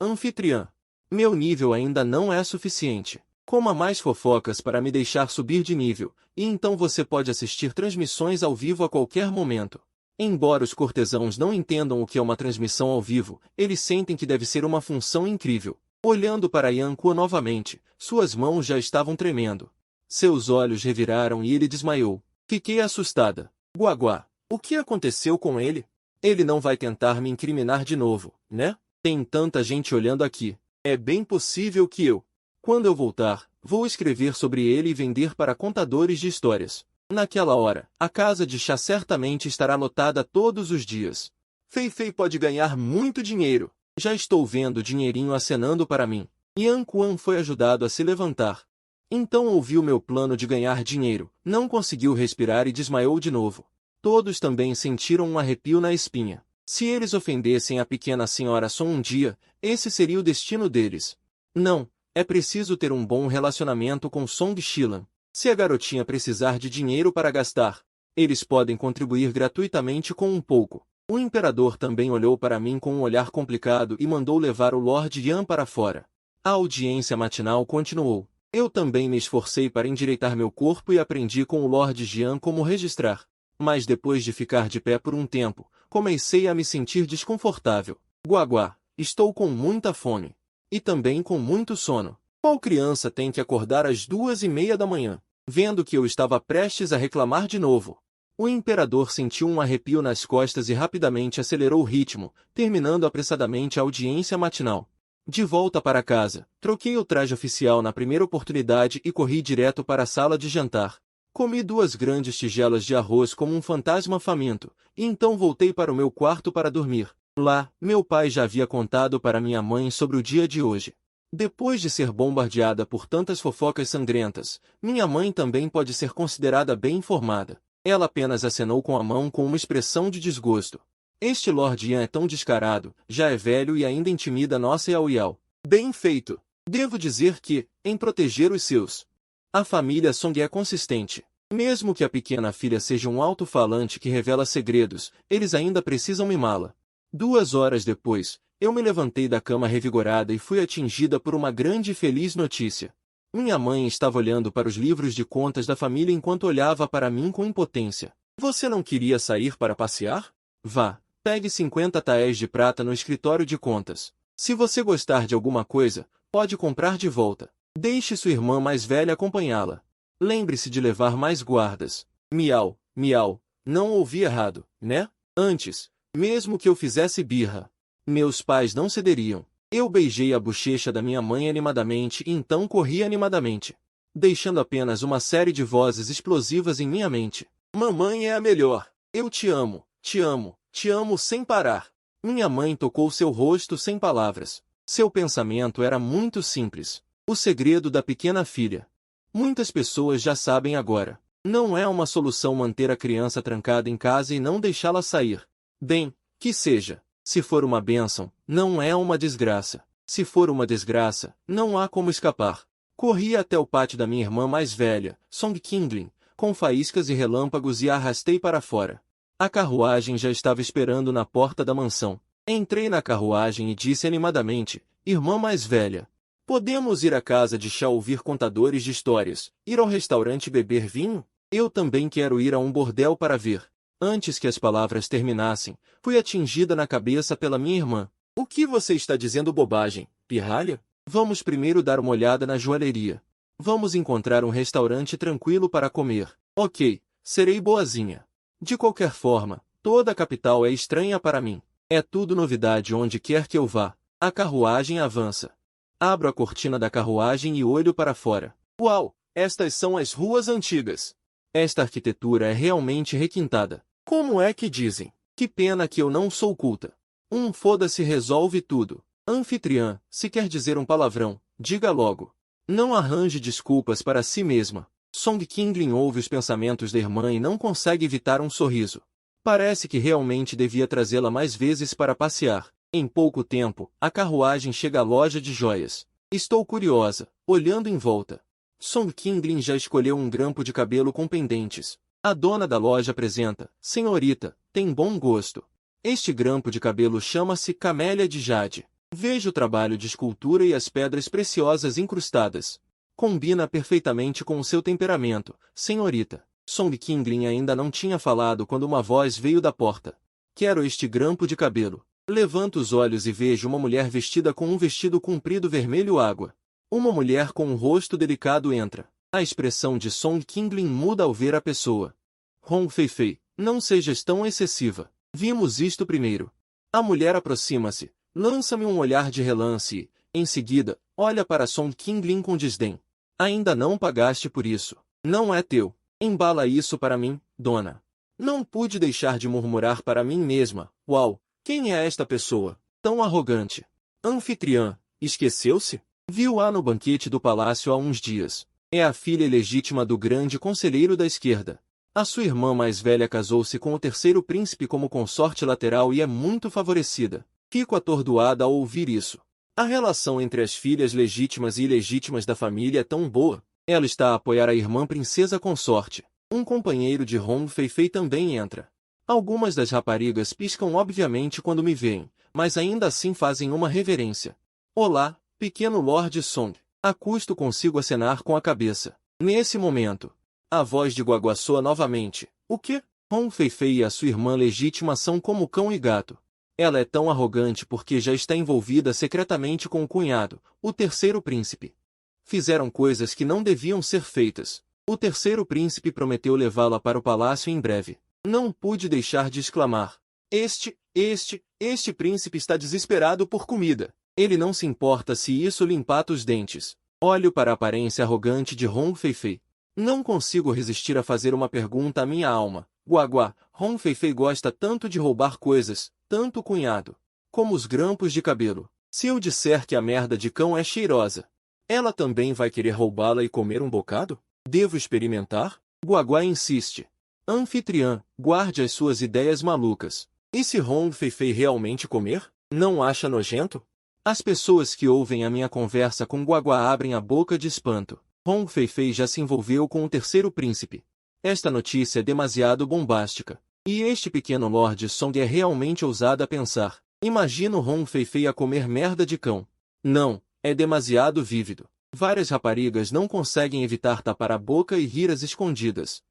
[SPEAKER 1] Anfitriã. Meu nível ainda não é suficiente. Coma mais fofocas para me deixar subir de nível, e então você pode assistir transmissões ao vivo a qualquer momento. Embora os cortesãos não entendam o que é uma transmissão ao vivo, eles sentem que deve ser uma função incrível. Olhando para Yan Quan novamente, suas mãos já estavam tremendo. Seus olhos reviraram e ele desmaiou. Fiquei assustada. Guagua, o que aconteceu com ele? Ele não vai tentar me incriminar de novo, né? Tem tanta gente olhando aqui. É bem possível que eu... Quando eu voltar, vou escrever sobre ele e vender para contadores de histórias. Naquela hora, a casa de chá certamente estará lotada todos os dias. Fei pode ganhar muito dinheiro. Já estou vendo o dinheirinho acenando para mim. Yan Quan foi ajudado a se levantar. Então ouviu meu plano de ganhar dinheiro, não conseguiu respirar e desmaiou de novo. Todos também sentiram um arrepio na espinha. Se eles ofendessem a pequena senhora Song um dia, esse seria o destino deles. Não. É preciso ter um bom relacionamento com Song Xilan. Se a garotinha precisar de dinheiro para gastar, eles podem contribuir gratuitamente com um pouco. O imperador também olhou para mim com um olhar complicado e mandou levar o Lord Yan para fora. A audiência matinal continuou. Eu também me esforcei para endireitar meu corpo e aprendi com o Lord Yan como registrar. Mas depois de ficar de pé por um tempo, comecei a me sentir desconfortável. Guagua, estou com muita fome. E também com muito sono. Qual criança tem que acordar às 2:30 da manhã? Vendo que eu estava prestes a reclamar de novo. O imperador sentiu um arrepio nas costas e rapidamente acelerou o ritmo, terminando apressadamente a audiência matinal. De volta para casa, troquei o traje oficial na primeira oportunidade e corri direto para a sala de jantar. Comi 2 grandes tigelas de arroz como um fantasma faminto, e então voltei para o meu quarto para dormir. Lá, meu pai já havia contado para minha mãe sobre o dia de hoje. Depois de ser bombardeada por tantas fofocas sangrentas, minha mãe também pode ser considerada bem informada. Ela apenas acenou com a mão com uma expressão de desgosto. Este Lord Ian é tão descarado, já é velho e ainda intimida nossa Yao Yao. Bem feito! Devo dizer que, em proteger os seus, a família Song é consistente. Mesmo que a pequena filha seja um alto-falante que revela segredos, eles ainda precisam mimá-la. 2 horas depois, eu me levantei da cama revigorada e fui atingida por uma grande e feliz notícia. Minha mãe estava olhando para os livros de contas da família enquanto olhava para mim com impotência. Você não queria sair para passear? Vá, pegue 50 taéis de prata no escritório de contas. Se você gostar de alguma coisa, pode comprar de volta. Deixe sua irmã mais velha acompanhá-la. Lembre-se de levar mais guardas. Miau, miau, não ouvi errado, né? Antes, mesmo que eu fizesse birra, meus pais não cederiam. Eu beijei a bochecha da minha mãe animadamente e então corri animadamente, deixando apenas uma série de vozes explosivas em minha mente. Mamãe é a melhor. Eu te amo, te amo, te amo sem parar. Minha mãe tocou seu rosto sem palavras. Seu pensamento era muito simples. O segredo da pequena filha. Muitas pessoas já sabem agora. Não é uma solução manter a criança trancada em casa e não deixá-la sair. Bem, que seja. Se for uma bênção, não é uma desgraça. Se for uma desgraça, não há como escapar. Corri até o pátio da minha irmã mais velha, Song Qingling, com faíscas e relâmpagos e a arrastei para fora. A carruagem já estava esperando na porta da mansão. Entrei na carruagem e disse animadamente, irmã mais velha, podemos ir à casa de chá ouvir contadores de histórias, ir ao restaurante beber vinho? Eu também quero ir a um bordel para ver. Antes que as palavras terminassem, fui atingida na cabeça pela minha irmã. O que você está dizendo bobagem, pirralha? Vamos primeiro dar uma olhada na joalheria. Vamos encontrar um restaurante tranquilo para comer. Ok, serei boazinha. De qualquer forma, toda a capital é estranha para mim. É tudo novidade onde quer que eu vá. A carruagem avança. Abro a cortina da carruagem e olho para fora. Uau, estas são as ruas antigas. Esta arquitetura é realmente requintada. Como é que dizem? Que pena que eu não sou culta. Foda-se resolve tudo. Anfitriã, se quer dizer um palavrão, diga logo. Não arranje desculpas para si mesma. Song Qingling ouve os pensamentos da irmã e não consegue evitar um sorriso. Parece que realmente devia trazê-la mais vezes para passear. Em pouco tempo, a carruagem chega à loja de joias. Estou curiosa, olhando em volta. Song Qingling já escolheu um grampo de cabelo com pendentes. A dona da loja apresenta, senhorita, tem bom gosto. Este grampo de cabelo chama-se Camélia de Jade. Veja o trabalho de escultura e as pedras preciosas incrustadas. Combina perfeitamente com o seu temperamento, senhorita. Song Qingling ainda não tinha falado quando uma voz veio da porta. Quero este grampo de cabelo. Levanto os olhos e vejo uma mulher vestida com um vestido comprido vermelho água. Uma mulher com um rosto delicado entra. A expressão de Song Qingling muda ao ver a pessoa. Hong Feifei, não sejas tão excessiva. Vimos isto primeiro. A mulher aproxima-se, lança-me um olhar de relance e, em seguida, olha para Song Qingling com desdém. Ainda não pagaste por isso. Não é teu. Embala isso para mim, dona. Não pude deixar de murmurar para mim mesma. Uau, quem é esta pessoa? Tão arrogante. Anfitriã, esqueceu-se? Viu-a no banquete do palácio há uns dias. É a filha ilegítima do grande conselheiro da esquerda. A sua irmã mais velha casou-se com o terceiro príncipe como consorte lateral e é muito favorecida. Fico atordoada ao ouvir isso. A relação entre as filhas legítimas e ilegítimas da família é tão boa. Ela está a apoiar a irmã princesa consorte. Um companheiro de Hong Feifei também entra. Algumas das raparigas piscam obviamente quando me veem, mas ainda assim fazem uma reverência. Olá, pequeno Lord Song. A custo consigo acenar com a cabeça. Nesse momento, a voz de Guagua soa novamente. O quê? Hong Feifei e a sua irmã legítima são como cão e gato. Ela é tão arrogante porque já está envolvida secretamente com o cunhado, o terceiro príncipe. Fizeram coisas que não deviam ser feitas. O terceiro príncipe prometeu levá-la para o palácio em breve. Não pude deixar de exclamar. Este príncipe está desesperado por comida. Ele não se importa se isso lhe empata os dentes. Olho para a aparência arrogante de Hong Feifei. Não consigo resistir a fazer uma pergunta à minha alma. Guaguá, Hong Feifei gosta tanto de roubar coisas, tanto o cunhado, como os grampos de cabelo. Se eu disser que a merda de cão é cheirosa, ela também vai querer roubá-la e comer um bocado? Devo experimentar? Guaguá insiste. Anfitriã, guarde as suas ideias malucas. E se Hong Feifei realmente comer? Não acha nojento? As pessoas que ouvem a minha conversa com Guaguá abrem a boca de espanto. Hong Feifei já se envolveu com o terceiro príncipe. Esta notícia é demasiado bombástica. E este pequeno Lord Song é realmente ousado a pensar. Imagino Hong Feifei a comer merda de cão. Não, é demasiado vívido. Várias raparigas não conseguem evitar tapar a boca e rir às escondidas.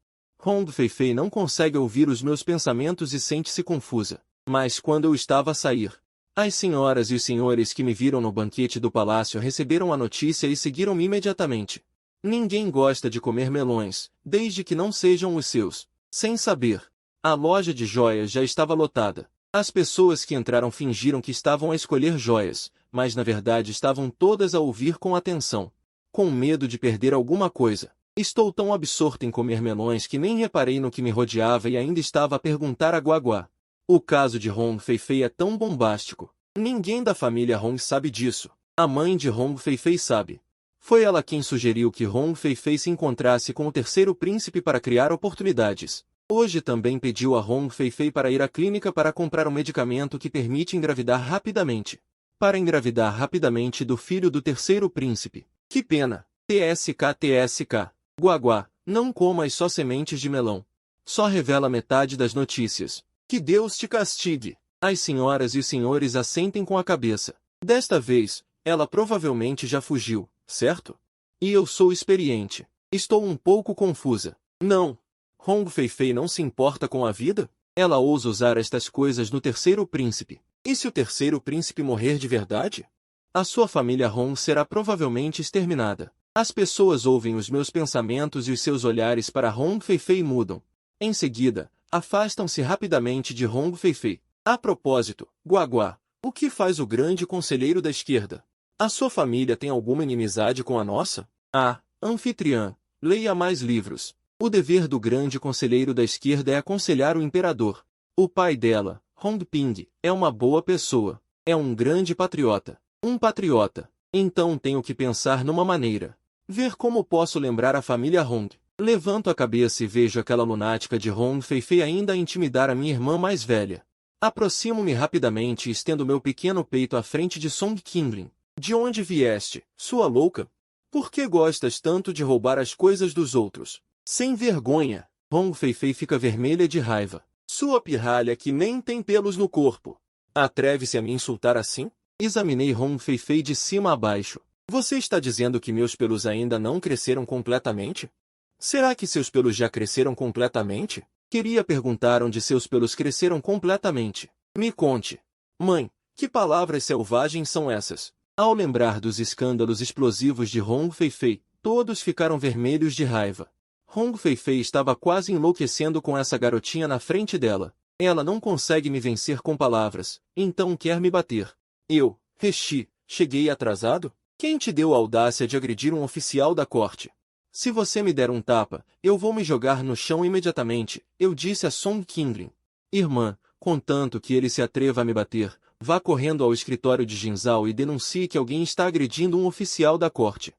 [SPEAKER 1] Hong Feifei não consegue ouvir os meus pensamentos e sente-se confusa. Mas quando eu estava a sair, as senhoras e os senhores que me viram no banquete do palácio receberam a notícia e seguiram-me imediatamente. Ninguém gosta de comer melões, desde que não sejam os seus. Sem saber, a loja de joias já estava lotada. As pessoas que entraram fingiram que estavam a escolher joias, mas na verdade estavam todas a ouvir com atenção. Com medo de perder alguma coisa, estou tão absorto em comer melões que nem reparei no que me rodeava e ainda estava a perguntar a Guaguá. O caso de Hong Feifei é tão bombástico. Ninguém da família Hong sabe disso. A mãe de Hong Feifei sabe. Foi ela quem sugeriu que Hong Feifei se encontrasse com o terceiro príncipe para criar oportunidades. Hoje também pediu a Hong Feifei para ir à clínica para comprar um medicamento que permite engravidar rapidamente. Para engravidar rapidamente do filho do terceiro príncipe. Que pena. TSK. Guaguá, não comas só sementes de melão. Só revela metade das notícias. Que Deus te castigue. As senhoras e os senhores assentem com a cabeça. Desta vez, ela provavelmente já fugiu, certo? E eu sou experiente. Estou um pouco confusa. Não. Hong Feifei não se importa com a vida? Ela ousa usar estas coisas no terceiro príncipe. E se o terceiro príncipe morrer de verdade? A sua família Hong será provavelmente exterminada. As pessoas ouvem os meus pensamentos e os seus olhares para Hong Feifei mudam. Em seguida, afastam-se rapidamente de Hong Feifei. A propósito, Guaguá, o que faz o grande conselheiro da esquerda? A sua família tem alguma inimizade com a nossa? Ah, anfitriã, leia mais livros. O dever do grande conselheiro da esquerda é aconselhar o imperador. O pai dela, Hong Ping, é uma boa pessoa. É um grande patriota. Um patriota. Então tenho que pensar numa maneira. Ver como posso lembrar a família Hong. Levanto a cabeça e vejo aquela lunática de Hong Feifei ainda a intimidar a minha irmã mais velha. Aproximo-me rapidamente e estendo meu pequeno peito à frente de Song Qinglin. De onde vieste, sua louca? Por que gostas tanto de roubar as coisas dos outros? Sem vergonha. Hong Feifei fica vermelha de raiva. Sua pirralha que nem tem pelos no corpo. Atreve-se a me insultar assim? Examinei Hong Feifei de cima a baixo. Você está dizendo que meus pelos ainda não cresceram completamente? Será que seus pelos já cresceram completamente? Queria perguntar onde seus pelos cresceram completamente. Me conte. Mãe, que palavras selvagens são essas? Ao lembrar dos escândalos explosivos de Hong Feifei, todos ficaram vermelhos de raiva. Hong Feifei estava quase enlouquecendo com essa garotinha na frente dela. Ela não consegue me vencer com palavras, então quer me bater. Eu, Rechi, cheguei atrasado? Quem te deu a audácia de agredir um oficial da corte? Se você me der um tapa, eu vou me jogar no chão imediatamente, eu disse a Song Qinglin. Irmã, contanto que ele se atreva a me bater, vá correndo ao escritório de Jinzhao e denuncie que alguém está agredindo um oficial da corte.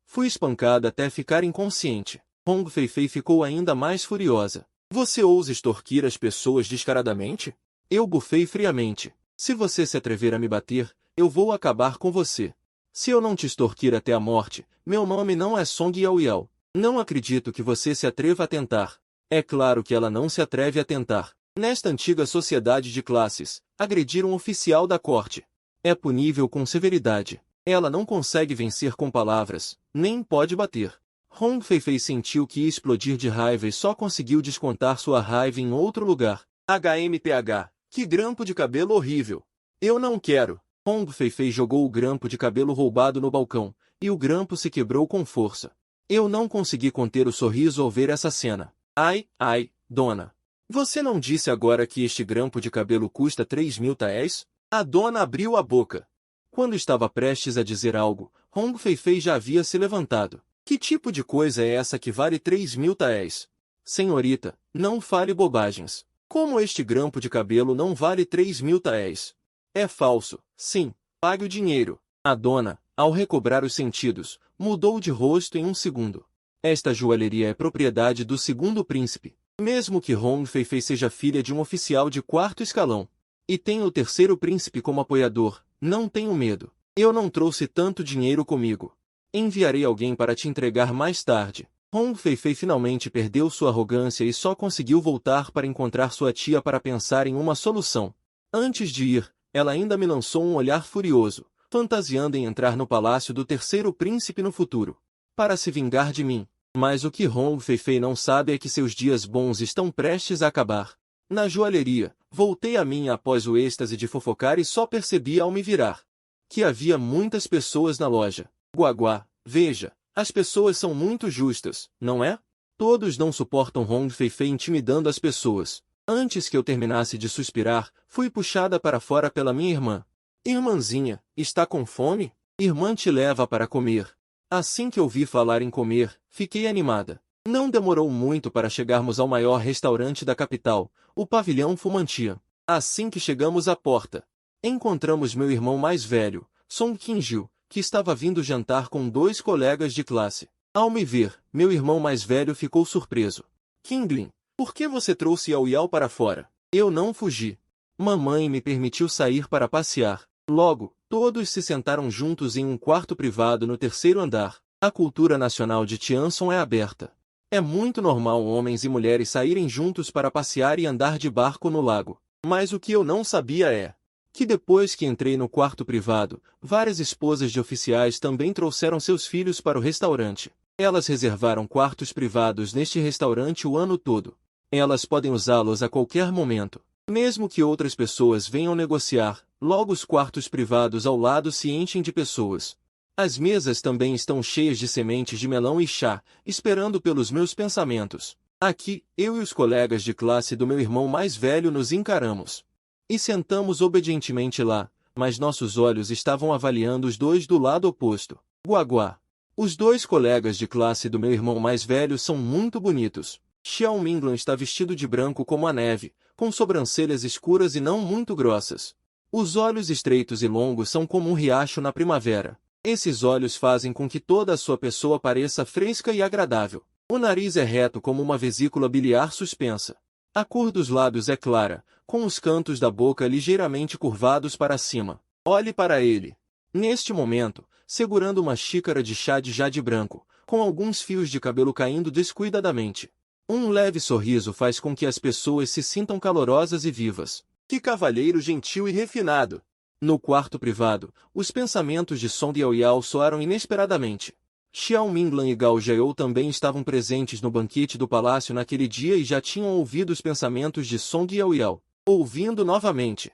[SPEAKER 1] Fui espancada até ficar inconsciente. Hong Feifei ficou ainda mais furiosa. Você ousa extorquir as pessoas descaradamente? Eu bufei friamente. Se você se atrever a me bater, eu vou acabar com você. Se eu não te extorquir até a morte, meu nome não é Song Yaoyao. Não acredito que você se atreva a tentar. É claro que ela não se atreve a tentar. Nesta antiga sociedade de classes, agredir um oficial da corte é punível com severidade. Ela não consegue vencer com palavras, nem pode bater. Hong Feifei sentiu que ia explodir de raiva e só conseguiu descontar sua raiva em outro lugar. HMPH, que grampo de cabelo horrível. Eu não quero. Hong Feifei jogou o grampo de cabelo roubado no balcão, e o grampo se quebrou com força. Eu não consegui conter o sorriso ao ver essa cena. Ai, dona. Você não disse agora que este grampo de cabelo custa 3.000 taéis? A dona abriu a boca. Quando estava prestes a dizer algo, Hong Feifei já havia se levantado. Que tipo de coisa é essa que vale 3.000 taéis? Senhorita, não fale bobagens. Como este grampo de cabelo não vale 3.000 taéis? É falso, sim, pague o dinheiro. A dona, ao recobrar os sentidos, mudou de rosto em um segundo. Esta joalheria é propriedade do segundo príncipe, mesmo que Hong Feifei seja filha de um oficial de quarto escalão. E tenho o terceiro príncipe como apoiador, não tenho medo. Eu não trouxe tanto dinheiro comigo. Enviarei alguém para te entregar mais tarde. Hong Feifei finalmente perdeu sua arrogância e só conseguiu voltar para encontrar sua tia para pensar em uma solução. Antes de ir, ela ainda me lançou um olhar furioso, fantasiando em entrar no palácio do terceiro príncipe no futuro, para se vingar de mim. Mas o que Hong Feifei não sabe é que seus dias bons estão prestes a acabar. Na joalheria, voltei a mim após o êxtase de fofocar e só percebi ao me virar que havia muitas pessoas na loja. Guaguá, veja, as pessoas são muito justas, não é? Todos não suportam Hong Feifei intimidando as pessoas. Antes que eu terminasse de suspirar, fui puxada para fora pela minha irmã. Irmãzinha, está com fome? Irmã te leva para comer. Assim que ouvi falar em comer, fiquei animada. Não demorou muito para chegarmos ao maior restaurante da capital, o Pavilhão Fumantia. Assim que chegamos à porta, encontramos meu irmão mais velho, Song Qinju, que estava vindo jantar com 2 colegas de classe. Ao me ver, meu irmão mais velho ficou surpreso. Qinglin, por que você trouxe Yao Yao para fora? Eu não fugi. Mamãe me permitiu sair para passear. Logo, todos se sentaram juntos em um quarto privado no terceiro andar. A cultura nacional de Tianson é aberta. É muito normal homens e mulheres saírem juntos para passear e andar de barco no lago. Mas o que eu não sabia é que depois que entrei no quarto privado, várias esposas de oficiais também trouxeram seus filhos para o restaurante. Elas reservaram quartos privados neste restaurante o ano todo. Elas podem usá-los a qualquer momento. Mesmo que outras pessoas venham negociar, logo os quartos privados ao lado se enchem de pessoas. As mesas também estão cheias de sementes de melão e chá, esperando pelos meus pensamentos. Aqui, eu e os colegas de classe do meu irmão mais velho nos encaramos. E sentamos obedientemente lá, mas nossos olhos estavam avaliando os dois do lado oposto. Guaguá. Os 2 colegas de classe do meu irmão mais velho são muito bonitos. Xiao Minglan está vestido de branco como a neve, com sobrancelhas escuras e não muito grossas. Os olhos estreitos e longos são como um riacho na primavera. Esses olhos fazem com que toda a sua pessoa pareça fresca e agradável. O nariz é reto como uma vesícula biliar suspensa. A cor dos lábios é clara, com os cantos da boca ligeiramente curvados para cima. Olhe para ele. Neste momento, segurando uma xícara de chá de jade branco, com alguns fios de cabelo caindo descuidadamente. Um leve sorriso faz com que as pessoas se sintam calorosas e vivas. Que cavalheiro gentil e refinado! No quarto privado, os pensamentos de Song Yaoyao soaram inesperadamente. Xiao Minglan e Gao Jiao também estavam presentes no banquete do palácio naquele dia e já tinham ouvido os pensamentos de Song Yaoyao. Ouvindo novamente.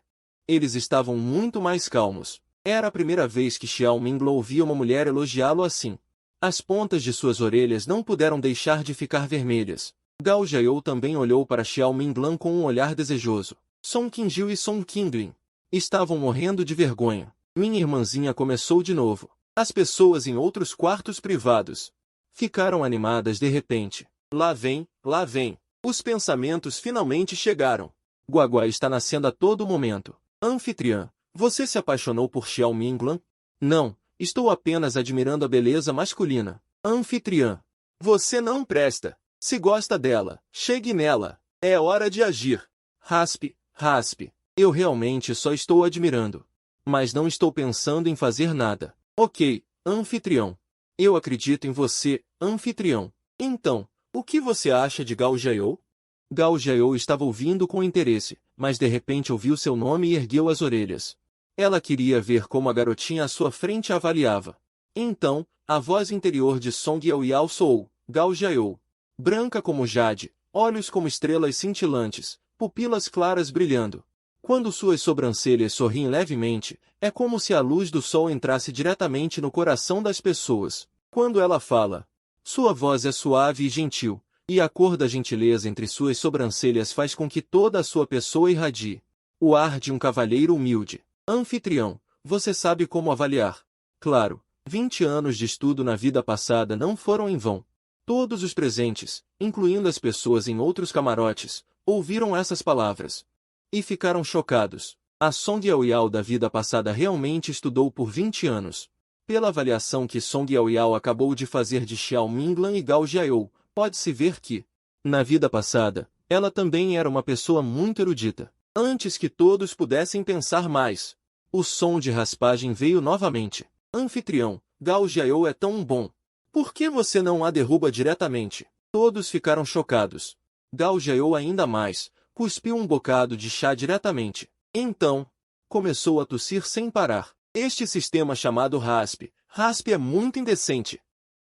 [SPEAKER 1] Eles estavam muito mais calmos. Era a primeira vez que Xiao Minglan ouvia uma mulher elogiá-lo assim. As pontas de suas orelhas não puderam deixar de ficar vermelhas. Gao Jiao também olhou para Xiao Minglan com um olhar desejoso. Song Qinju e Song Qinglin estavam morrendo de vergonha. Minha irmãzinha começou de novo. As pessoas em outros quartos privados ficaram animadas de repente. Lá vem, lá vem. Os pensamentos finalmente chegaram. Guaguá está nascendo a todo momento. Anfitriã, você se apaixonou por Xiao Minglan? Não, estou apenas admirando a beleza masculina. Anfitriã, você não presta. Se gosta dela, chegue nela. É hora de agir. Raspe, raspe. Eu realmente só estou admirando. Mas não estou pensando em fazer nada. Ok, anfitrião. Eu acredito em você, anfitrião. Então, o que você acha de Gao Jiao? Gao Jiao estava ouvindo com interesse, mas de repente ouviu seu nome e ergueu as orelhas. Ela queria ver como a garotinha à sua frente a avaliava. Então, a voz interior de Song Yaoyao soou, Gao Jiao. Branca como jade, olhos como estrelas cintilantes, pupilas claras brilhando. Quando suas sobrancelhas sorriem levemente, é como se a luz do sol entrasse diretamente no coração das pessoas. Quando ela fala, sua voz é suave e gentil, e a cor da gentileza entre suas sobrancelhas faz com que toda a sua pessoa irradie. O ar de um cavalheiro humilde. Anfitrião, você sabe como avaliar. Claro, 20 anos de estudo na vida passada não foram em vão. Todos os presentes, incluindo as pessoas em outros camarotes, ouviram essas palavras e ficaram chocados. A Song Yaoyao da vida passada realmente estudou por 20 anos. Pela avaliação que Song Yaoyao acabou de fazer de Xiao Minglan e Gao Jiao, pode-se ver que, na vida passada, ela também era uma pessoa muito erudita. Antes que todos pudessem pensar mais, o som de raspagem veio novamente. Anfitrião, Gao Jiao é tão bom. Por que você não a derruba diretamente? Todos ficaram chocados. Gao Jiao ainda mais, cuspiu um bocado de chá diretamente. Então, começou a tossir sem parar. Este sistema chamado RASP é muito indecente.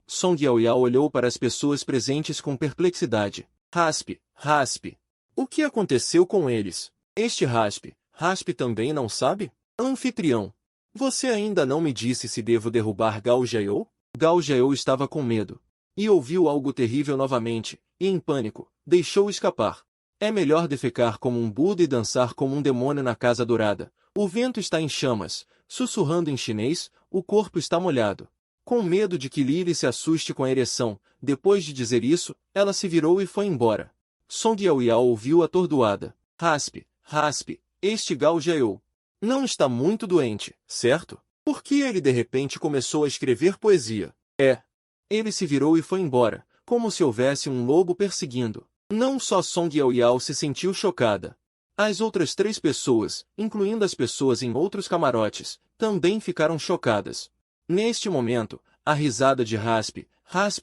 [SPEAKER 1] Song Yaoyao olhou para as pessoas presentes com perplexidade. RASP. O que aconteceu com eles? Este RASP também não sabe? Anfitrião. Você ainda não me disse se devo derrubar Gao Jiao? Gao Jiao estava com medo. E ouviu algo terrível novamente, e em pânico, deixou escapar. É melhor defecar como um Buda e dançar como um demônio na Casa Dourada. O vento está em chamas, sussurrando em chinês, o corpo está molhado. Com medo de que Lily se assuste com a ereção, depois de dizer isso, ela se virou e foi embora. Song Yaoyao ouviu atordoada. RASP, este Gao Jiao não está muito doente, certo? Por que ele de repente começou a escrever poesia? Ele se virou e foi embora, como se houvesse um lobo perseguindo. Não só Song Yaoyao se sentiu chocada. As outras 3 pessoas, incluindo as pessoas em outros camarotes, também ficaram chocadas. Neste momento, a risada de RASP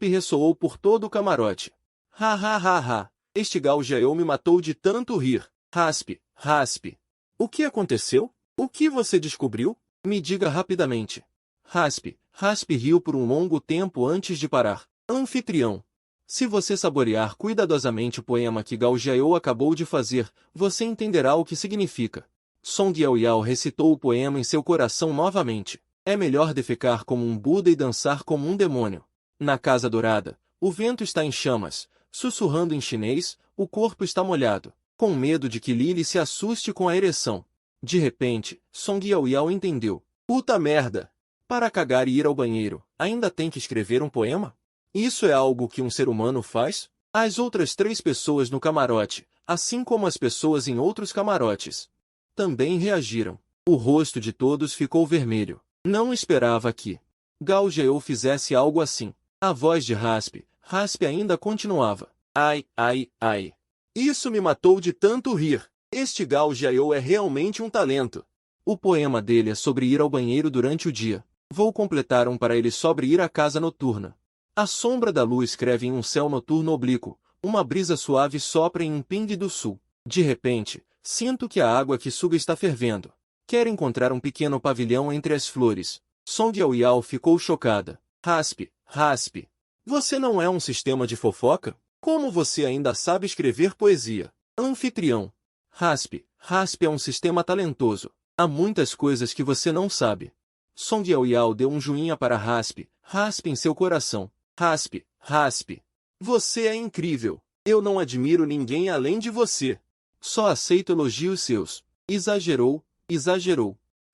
[SPEAKER 1] ressoou por todo o camarote. Ha. Este Gao Jiao me matou de tanto rir. RASP. O que aconteceu? O que você descobriu? Me diga rapidamente. RASP riu por um longo tempo antes de parar. Anfitrião. Se você saborear cuidadosamente o poema que Gao Jiao acabou de fazer, você entenderá o que significa. Song Yaoyao recitou o poema em seu coração novamente. É melhor defecar como um Buda e dançar como um demônio. Na Casa Dourada, o vento está em chamas, sussurrando em chinês, o corpo está molhado, com medo de que Lily se assuste com a ereção. De repente, Song Yaoyao entendeu. Puta merda! Para cagar e ir ao banheiro, ainda tem que escrever um poema? Isso é algo que um ser humano faz? As outras 3 pessoas no camarote, assim como as pessoas em outros camarotes, também reagiram. O rosto de todos ficou vermelho. Não esperava que Gao Jiao fizesse algo assim. A voz de RASP ainda continuava. Ai. Isso me matou de tanto rir. Este Gao Jiao é realmente um talento. O poema dele é sobre ir ao banheiro durante o dia. Vou completar um para ele sobre ir à casa noturna. A sombra da lua escreve em um céu noturno oblíquo, uma brisa suave sopra em um pingue do sul. De repente, sinto que a água que suga está fervendo. Quero encontrar um pequeno pavilhão entre as flores. Song Yaoyao ficou chocada. RASP. Você não é um sistema de fofoca? Como você ainda sabe escrever poesia? Anfitrião. RASP é um sistema talentoso. Há muitas coisas que você não sabe. Song Yaoyao deu um joinha para RASP em seu coração. RASP. Você é incrível. Eu não admiro ninguém além de você. Só aceito elogios seus. Exagerou.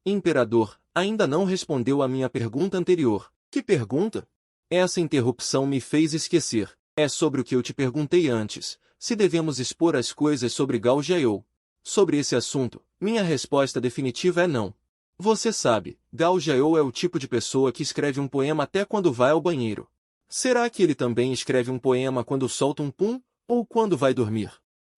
[SPEAKER 1] Imperador, ainda não respondeu à minha pergunta anterior. Que pergunta? Essa interrupção me fez esquecer. É sobre o que eu te perguntei antes, se devemos expor as coisas sobre Gao Jiao. Sobre esse assunto, minha resposta definitiva é não. Você sabe, Gao Jiao é o tipo de pessoa que escreve um poema até quando vai ao banheiro. Será que ele também escreve um poema quando solta um pum, ou quando vai dormir?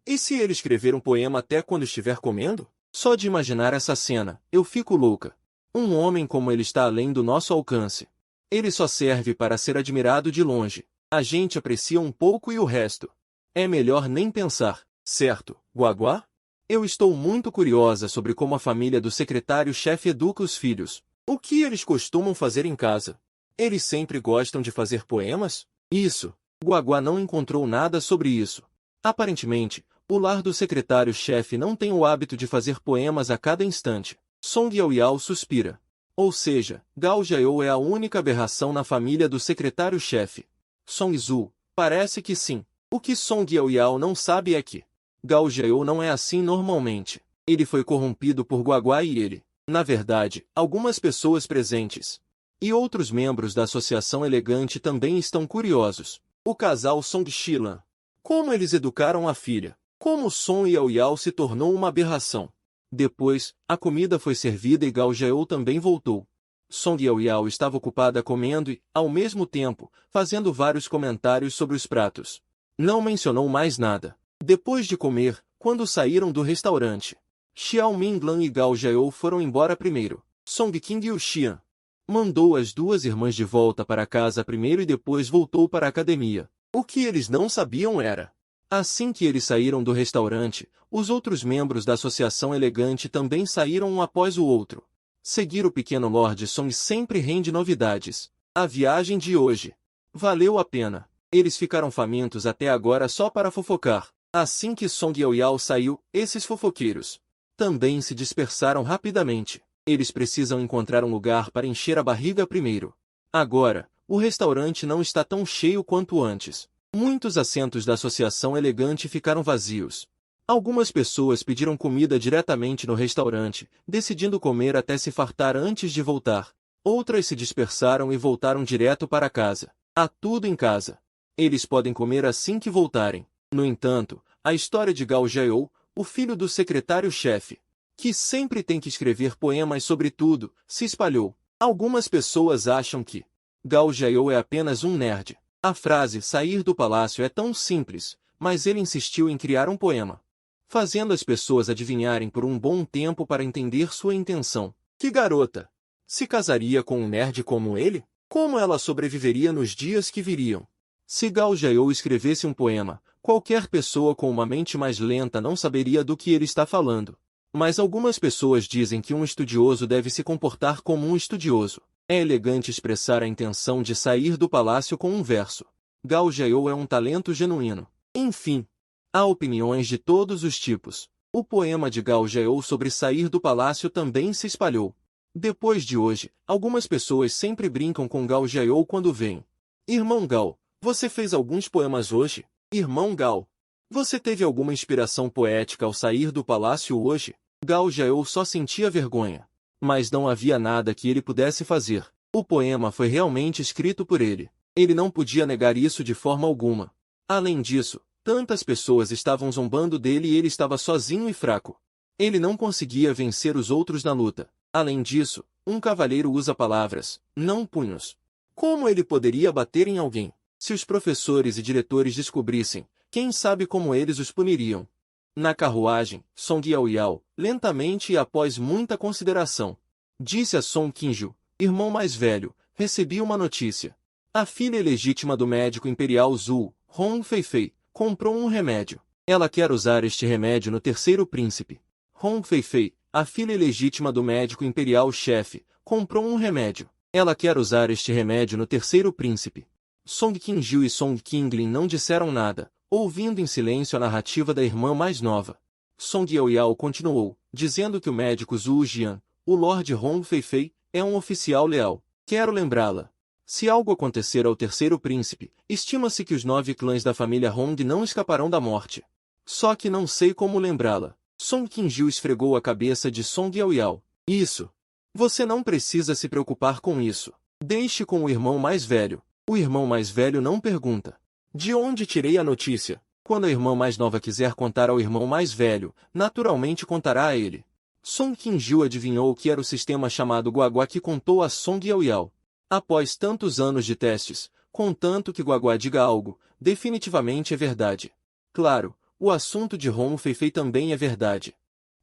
[SPEAKER 1] E se ele escrever um poema até quando estiver comendo? Só de imaginar essa cena, eu fico louca. Um homem como ele está além do nosso alcance. Ele só serve para ser admirado de longe. A gente aprecia um pouco e o resto é melhor nem pensar, certo, Guaguá? Eu estou muito curiosa sobre como a família do secretário-chefe educa os filhos. O que eles costumam fazer em casa? Eles sempre gostam de fazer poemas? Isso. Guaguá não encontrou nada sobre isso. Aparentemente, o lar do secretário-chefe não tem o hábito de fazer poemas a cada instante. Song Yaoyao suspira. Ou seja, Gao Jiao é a única aberração na família do secretário-chefe. Song Zhu, parece que sim. O que Song Yaoyao não sabe é que Gao Jiao não é assim normalmente. Ele foi corrompido por Guaguá e ele. Na verdade, algumas pessoas presentes E outros membros da Associação Elegante também estão curiosos. O casal Song Shilan. Como eles educaram a filha. Como Song Yaoyao se tornou uma aberração. Depois, a comida foi servida e Gao Jiao também voltou. Song Yaoyao estava ocupada comendo e, ao mesmo tempo, fazendo vários comentários sobre os pratos. Não mencionou mais nada. Depois de comer, quando saíram do restaurante, Xiao Minglan e Gao Jiao foram embora primeiro. Song Qing e o Xian mandou as duas irmãs de volta para casa primeiro e depois voltou para a academia. O que eles não sabiam era... Assim que eles saíram do restaurante, os outros membros da Associação Elegante também saíram um após o outro. Seguir o pequeno Lord Song sempre rende novidades. A viagem de hoje valeu a pena. Eles ficaram famintos até agora só para fofocar. Assim que Song Yaoyao saiu, esses fofoqueiros também se dispersaram rapidamente. Eles precisam encontrar um lugar para encher a barriga primeiro. Agora, o restaurante não está tão cheio quanto antes. Muitos assentos da Associação Elegante ficaram vazios. Algumas pessoas pediram comida diretamente no restaurante, decidindo comer até se fartar antes de voltar. Outras se dispersaram e voltaram direto para casa. Há tudo em casa. Eles podem comer assim que voltarem. No entanto, a história de Gao Jiao, o filho do secretário-chefe, que sempre tem que escrever poemas sobre tudo, se espalhou. Algumas pessoas acham que Gao Jiao é apenas um nerd. A frase sair do palácio é tão simples, mas ele insistiu em criar um poema, fazendo as pessoas adivinharem por um bom tempo para entender sua intenção. Que garota! Se casaria com um nerd como ele? Como ela sobreviveria nos dias que viriam? Se Gao Jiao escrevesse um poema, qualquer pessoa com uma mente mais lenta não saberia do que ele está falando. Mas algumas pessoas dizem que um estudioso deve se comportar como um estudioso. É elegante expressar a intenção de sair do palácio com um verso. Gao Jiao é um talento genuíno. Enfim, há opiniões de todos os tipos. O poema de Gao Jiao sobre sair do palácio também se espalhou. Depois de hoje, algumas pessoas sempre brincam com Gao Jiao quando veem. Irmão Gao, você fez alguns poemas hoje? Irmão Gao, você teve alguma inspiração poética ao sair do palácio hoje? Gao Jiao só sentia vergonha. Mas não havia nada que ele pudesse fazer. O poema foi realmente escrito por ele. Ele não podia negar isso de forma alguma. Além disso, tantas pessoas estavam zombando dele e ele estava sozinho e fraco. Ele não conseguia vencer os outros na luta. Além disso, um cavalheiro usa palavras, não punhos. Como ele poderia bater em alguém? Se os professores e diretores descobrissem, quem sabe como eles os puniriam? Na carruagem, Song Yaoyao, lentamente e após muita consideração, disse a Song Qingju, irmão mais velho, recebi uma notícia. A filha ilegítima do médico imperial Zhu, Hong Feifei, comprou um remédio. Ela quer usar este remédio no terceiro príncipe. Hong Feifei, a filha ilegítima do médico imperial chefe, comprou um remédio. Ela quer usar este remédio no terceiro príncipe. Song Qingju e Song Qinglin não disseram nada, ouvindo em silêncio a narrativa da irmã mais nova. Song Yaoyao continuou, dizendo que o médico Zhu Jian, o Lord Hong Feifei, é um oficial leal. Quero lembrá-la. Se algo acontecer ao terceiro príncipe, estima-se que os 9 clãs da família Hong não escaparão da morte. Só que não sei como lembrá-la. Song Qingju esfregou a cabeça de Song Yaoyao. Isso. Você não precisa se preocupar com isso. Deixe com o irmão mais velho. O irmão mais velho não pergunta. De onde tirei a notícia? Quando a irmã mais nova quiser contar ao irmão mais velho, naturalmente contará a ele. Song Qingju adivinhou que era o sistema chamado Guagua que contou a Song Yaoyao. Após tantos anos de testes, contanto que Guagua diga algo, definitivamente é verdade. Claro, o assunto de Hong Feifei também é verdade.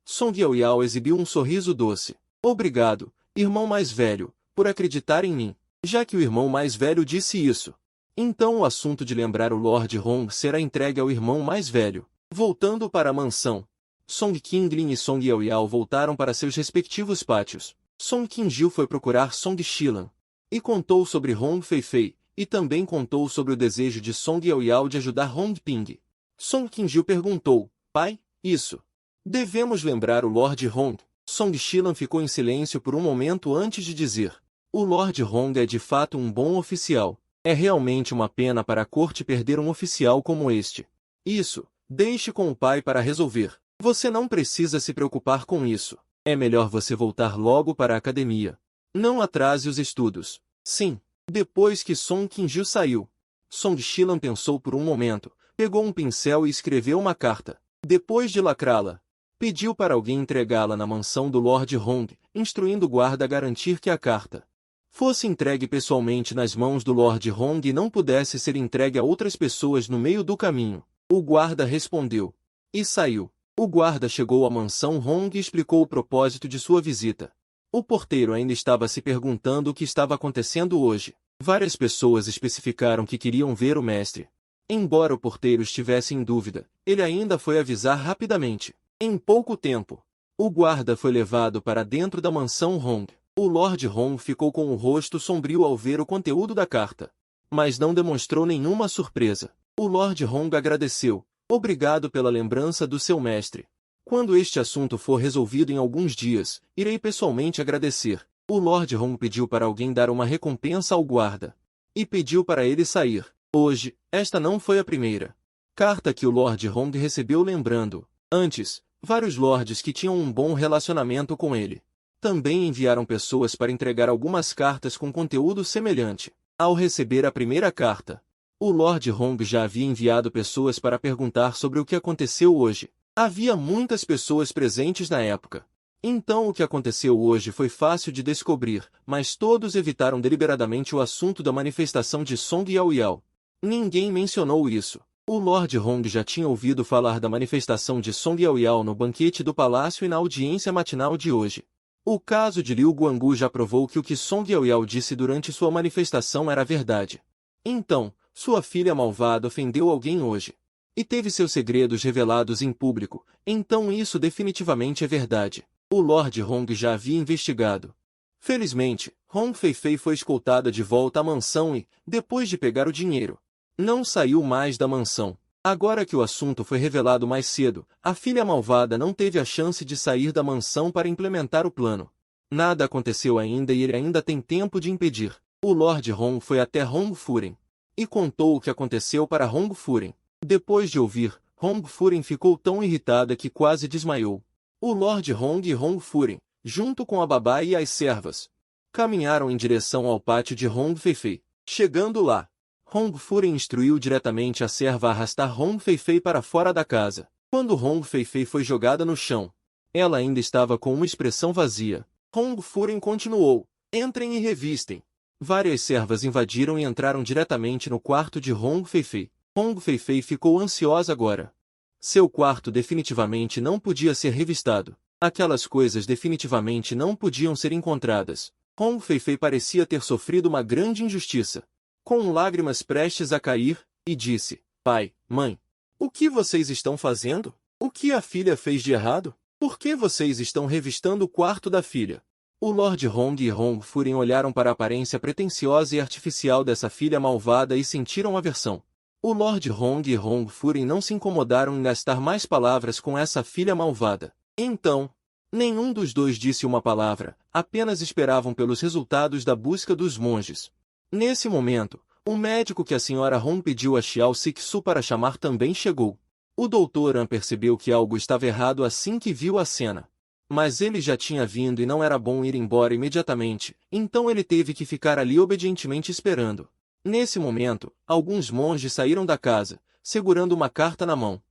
[SPEAKER 1] Song Yaoyao exibiu um sorriso doce. Obrigado, irmão mais velho, por acreditar em mim. Já que o irmão mais velho disse isso, então o assunto de lembrar o Lord Hong será entregue ao irmão mais velho. Voltando para a mansão, Song Qinglin e Song Yaoyao voltaram para seus respectivos pátios. Song Qingju foi procurar Song Shilan e contou sobre Hong Feifei, e também contou sobre o desejo de Song Yaoyao de ajudar Hong Ping. Song Qingju perguntou, pai, isso. Devemos lembrar o Lord Hong? Song Shilan ficou em silêncio por um momento antes de dizer. O Lord Hong é de fato um bom oficial. É realmente uma pena para a corte perder um oficial como este. Isso, deixe com o pai para resolver. Você não precisa se preocupar com isso. É melhor você voltar logo para a academia. Não atrase os estudos. Sim. Depois que Song Qinju saiu, Song Xilan pensou por um momento, pegou um pincel e escreveu uma carta. Depois de lacrá-la, pediu para alguém entregá-la na mansão do Lord Hong, instruindo o guarda a garantir que a carta fosse entregue pessoalmente nas mãos do Lord Hong e não pudesse ser entregue a outras pessoas no meio do caminho. O guarda respondeu. E saiu. O guarda chegou à mansão Hong e explicou o propósito de sua visita. O porteiro ainda estava se perguntando o que estava acontecendo hoje. Várias pessoas especificaram que queriam ver o mestre. Embora o porteiro estivesse em dúvida, ele ainda foi avisar rapidamente. Em pouco tempo, o guarda foi levado para dentro da mansão Hong. O Lord Hong ficou com o rosto sombrio ao ver o conteúdo da carta, mas não demonstrou nenhuma surpresa. O Lord Hong agradeceu. Obrigado pela lembrança do seu mestre. Quando este assunto for resolvido em alguns dias, irei pessoalmente agradecer. O Lord Hong pediu para alguém dar uma recompensa ao guarda. E pediu para ele sair. Hoje, esta não foi a primeira carta que o Lord Hong recebeu lembrando. Antes, vários lords que tinham um bom relacionamento com ele também enviaram pessoas para entregar algumas cartas com conteúdo semelhante. Ao receber a primeira carta, o Lord Hong já havia enviado pessoas para perguntar sobre o que aconteceu hoje. Havia muitas pessoas presentes na época. Então o que aconteceu hoje foi fácil de descobrir, mas todos evitaram deliberadamente o assunto da manifestação de Song Yaoyao. Ninguém mencionou isso. O Lord Hong já tinha ouvido falar da manifestação de Song Yaoyao no banquete do palácio e na audiência matinal de hoje. O caso de Liu Guanggu já provou que o que Song Yaoyao disse durante sua manifestação era verdade. Então, sua filha malvada ofendeu alguém hoje e teve seus segredos revelados em público, então isso definitivamente é verdade. O Lord Hong já havia investigado. Felizmente, Hong Feifei foi escoltada de volta à mansão e, depois de pegar o dinheiro, não saiu mais da mansão. Agora que o assunto foi revelado mais cedo, a filha malvada não teve a chance de sair da mansão para implementar o plano. Nada aconteceu ainda e ele ainda tem tempo de impedir. O Lord Hong foi até Hong Furen e contou o que aconteceu para Hong Furen. Depois de ouvir, Hong Furen ficou tão irritada que quase desmaiou. O Lord Hong e Hong Furen, junto com a babá e as servas, caminharam em direção ao pátio de Hong Feifei. Chegando lá, Hong Furen instruiu diretamente a serva a arrastar Hong Feifei para fora da casa. Quando Hong Feifei foi jogada no chão, ela ainda estava com uma expressão vazia. Hong Furen continuou. Entrem e revistem. Várias servas invadiram e entraram diretamente no quarto de Hong Feifei. Hong Feifei ficou ansiosa agora. Seu quarto definitivamente não podia ser revistado. Aquelas coisas definitivamente não podiam ser encontradas. Hong Feifei parecia ter sofrido uma grande injustiça. Com lágrimas prestes a cair, e disse, pai, mãe, o que vocês estão fazendo? O que a filha fez de errado? Por que vocês estão revistando o quarto da filha? O Lord Hong e Hong Furen olharam para a aparência pretensiosa e artificial dessa filha malvada e sentiram aversão. O Lord Hong e Hong Furen não se incomodaram em gastar mais palavras com essa filha malvada. Então, nenhum dos dois disse uma palavra, apenas esperavam pelos resultados da busca dos monges. Nesse momento, o médico que a senhora Hong pediu a Xiao Sixu para chamar também chegou. O Dr. An percebeu que algo estava errado assim que viu a cena. Mas ele já tinha vindo e não era bom ir embora imediatamente, então ele teve que ficar ali obedientemente esperando. Nesse momento, alguns monges saíram da casa, segurando uma carta na mão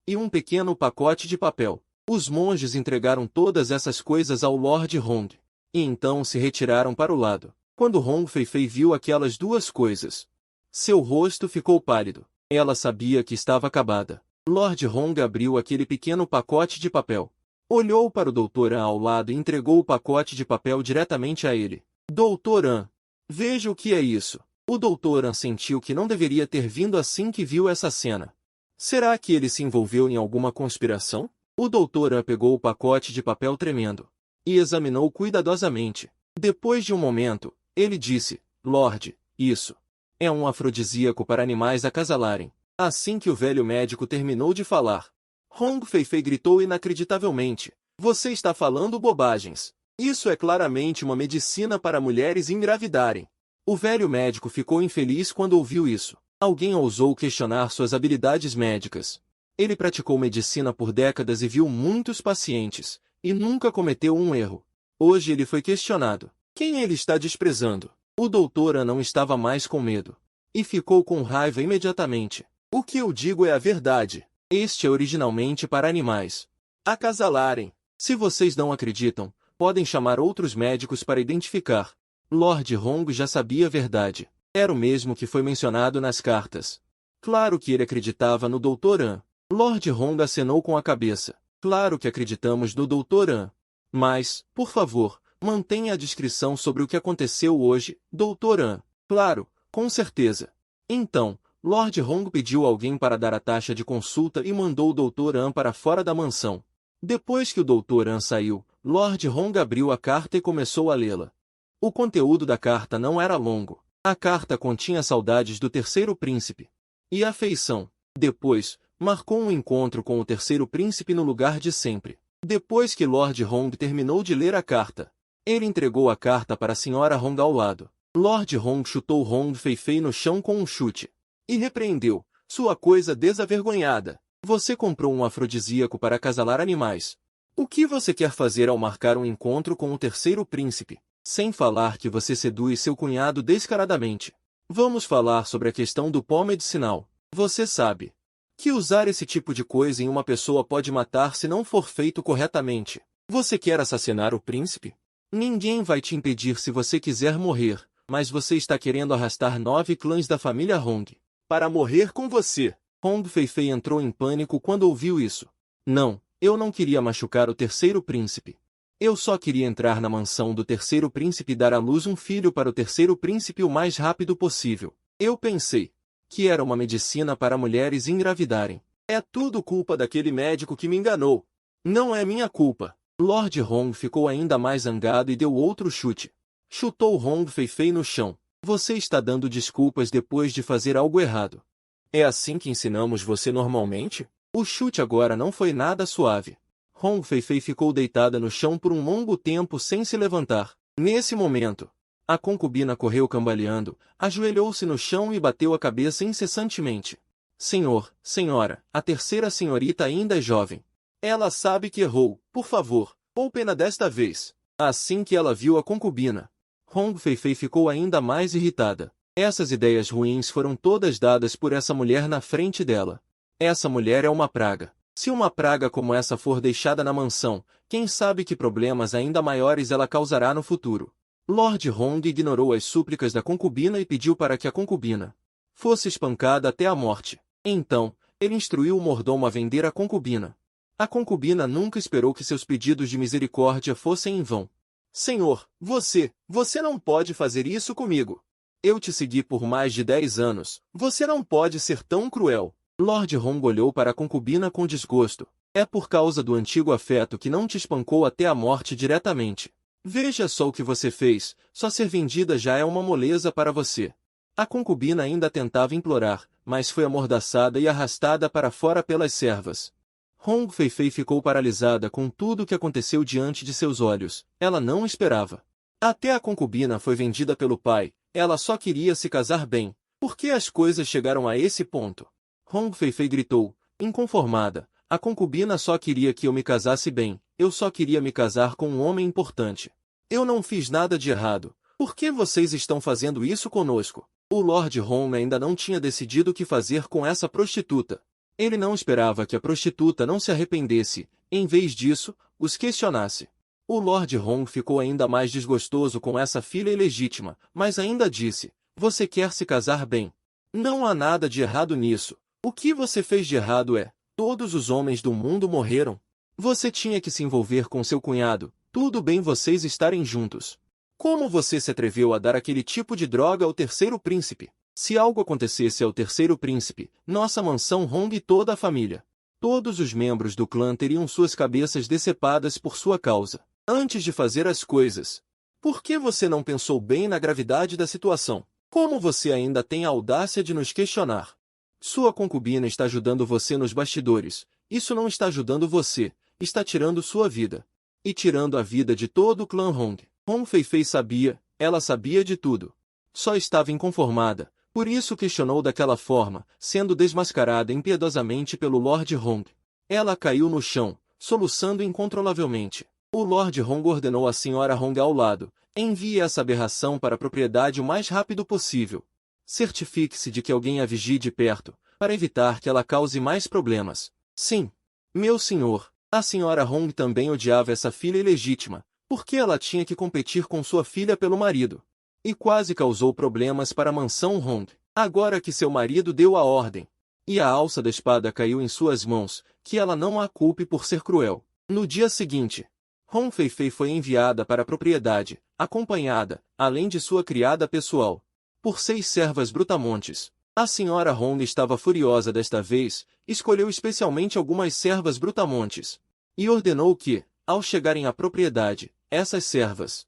[SPEAKER 1] e um pequeno pacote de papel. Os monges entregaram todas essas coisas ao Lord Hong, e então se retiraram para o lado. Quando Hong Feifei viu aquelas duas coisas, seu rosto ficou pálido. Ela sabia que estava acabada. Lord Hong abriu aquele pequeno pacote de papel. Olhou para o Dr. An ao lado e entregou o pacote de papel diretamente a ele. Dr. An, veja o que é isso. O Dr. An sentiu que não deveria ter vindo assim que viu essa cena. Será que ele se envolveu em alguma conspiração? O Dr. An pegou o pacote de papel tremendo e examinou cuidadosamente. Depois de um momento, ele disse, Lorde, isso é um afrodisíaco para animais acasalarem. Assim que o velho médico terminou de falar, Hong Feifei gritou inacreditavelmente, você está falando bobagens. Isso é claramente uma medicina para mulheres engravidarem. O velho médico ficou infeliz quando ouviu isso. Alguém ousou questionar suas habilidades médicas. Ele praticou medicina por décadas e viu muitos pacientes, e nunca cometeu um erro. Hoje ele foi questionado. Quem ele está desprezando? O Dr. An não estava mais com medo. E ficou com raiva imediatamente. O que eu digo é a verdade. Este é originalmente para animais acasalarem. Se vocês não acreditam, podem chamar outros médicos para identificar. Lord Hong já sabia a verdade. Era o mesmo que foi mencionado nas cartas. Claro que ele acreditava no Dr. An. Lord Hong acenou com a cabeça. Claro que acreditamos no Dr. An. Mas, por favor, mantenha a descrição sobre o que aconteceu hoje, Dr. An. Claro, com certeza. Então, Lord Hong pediu alguém para dar a taxa de consulta e mandou o Dr. An para fora da mansão. Depois que o Dr. An saiu, Lord Hong abriu a carta e começou a lê-la. O conteúdo da carta não era longo. A carta continha saudades do terceiro príncipe e afeição. Depois, marcou um encontro com o terceiro príncipe no lugar de sempre. Depois que Lord Hong terminou de ler a carta, ele entregou a carta para a Sra. Hong ao lado. Lord Hong chutou Hong Feifei no chão com um chute e repreendeu. Sua coisa desavergonhada. Você comprou um afrodisíaco para acasalar animais. O que você quer fazer ao marcar um encontro com o terceiro príncipe? Sem falar que você seduz seu cunhado descaradamente. Vamos falar sobre a questão do pó medicinal. Você sabe que usar esse tipo de coisa em uma pessoa pode matar se não for feito corretamente. Você quer assassinar o príncipe? Ninguém vai te impedir se você quiser morrer, mas você está querendo arrastar 9 clãs da família Hong para morrer com você. Hong Feifei entrou em pânico quando ouviu isso. Não, eu não queria machucar o terceiro príncipe. Eu só queria entrar na mansão do terceiro príncipe e dar à luz um filho para o terceiro príncipe o mais rápido possível. Eu pensei que era uma medicina para mulheres engravidarem. É tudo culpa daquele médico que me enganou. Não é minha culpa. Lord Hong ficou ainda mais zangado e deu outro chute. Chutou Hong Feifei no chão. Você está dando desculpas depois de fazer algo errado. É assim que ensinamos você normalmente? O chute agora não foi nada suave. Hong Feifei ficou deitada no chão por um longo tempo sem se levantar. Nesse momento, a concubina correu cambaleando, ajoelhou-se no chão e bateu a cabeça incessantemente. Senhor, senhora, a terceira senhorita ainda é jovem. Ela sabe que errou, por favor, poupe-na desta vez. Assim que ela viu a concubina, Hong Feifei ficou ainda mais irritada. Essas ideias ruins foram todas dadas por essa mulher na frente dela. Essa mulher é uma praga. Se uma praga como essa for deixada na mansão, quem sabe que problemas ainda maiores ela causará no futuro. Lord Hong ignorou as súplicas da concubina e pediu para que a concubina fosse espancada até a morte. Então, ele instruiu o mordomo a vender a concubina. A concubina nunca esperou que seus pedidos de misericórdia fossem em vão. Senhor, você não pode fazer isso comigo. Eu te segui por mais de 10 anos. Você não pode ser tão cruel. Lord Hong olhou para a concubina com desgosto. É por causa do antigo afeto que não te espancou até a morte diretamente. Veja só o que você fez, só ser vendida já é uma moleza para você. A concubina ainda tentava implorar, mas foi amordaçada e arrastada para fora pelas servas. Hong Feifei ficou paralisada com tudo o que aconteceu diante de seus olhos. Ela não esperava. Até a concubina foi vendida pelo pai, ela só queria se casar bem. Por que as coisas chegaram a esse ponto? Hong Feifei gritou, inconformada. A concubina só queria que eu me casasse bem. Eu só queria me casar com um homem importante. Eu não fiz nada de errado. Por que vocês estão fazendo isso conosco? O Lord Hong ainda não tinha decidido o que fazer com essa prostituta. Ele não esperava que a prostituta não se arrependesse, em vez disso, os questionasse. O Lord Hong ficou ainda mais desgostoso com essa filha ilegítima, mas ainda disse, você quer se casar bem. Não há nada de errado nisso. O que você fez de errado é, todos os homens do mundo morreram. Você tinha que se envolver com seu cunhado, tudo bem vocês estarem juntos. Como você se atreveu a dar aquele tipo de droga ao terceiro príncipe? Se algo acontecesse ao terceiro príncipe, nossa mansão Hong e toda a família, todos os membros do clã teriam suas cabeças decepadas por sua causa. Antes de fazer as coisas, por que você não pensou bem na gravidade da situação? Como você ainda tem a audácia de nos questionar? Sua concubina está ajudando você nos bastidores. Isso não está ajudando você, está tirando sua vida. E tirando a vida de todo o clã Hong. Hong Feifei sabia, ela sabia de tudo. Só estava inconformada, por isso questionou daquela forma, sendo desmascarada impiedosamente pelo Lord Hong. Ela caiu no chão, soluçando incontrolavelmente. O Lord Hong ordenou à Sra. Hong ao lado, Envie essa aberração para a propriedade o mais rápido possível. Certifique-se de que alguém a vigie de perto, para evitar que ela cause mais problemas. Sim, meu senhor, a senhora Hong também odiava essa filha ilegítima, porque ela tinha que competir com sua filha pelo marido. E quase causou problemas para a mansão Hong, agora que seu marido deu a ordem. E a alça da espada caiu em suas mãos, que ela não a culpe por ser cruel. No dia seguinte, Hong Feifei foi enviada para a propriedade, acompanhada, além de sua criada pessoal, por 6 servas brutamontes. A senhora Hong estava furiosa desta vez, escolheu especialmente algumas servas brutamontes, e ordenou que, ao chegarem à propriedade, essas servas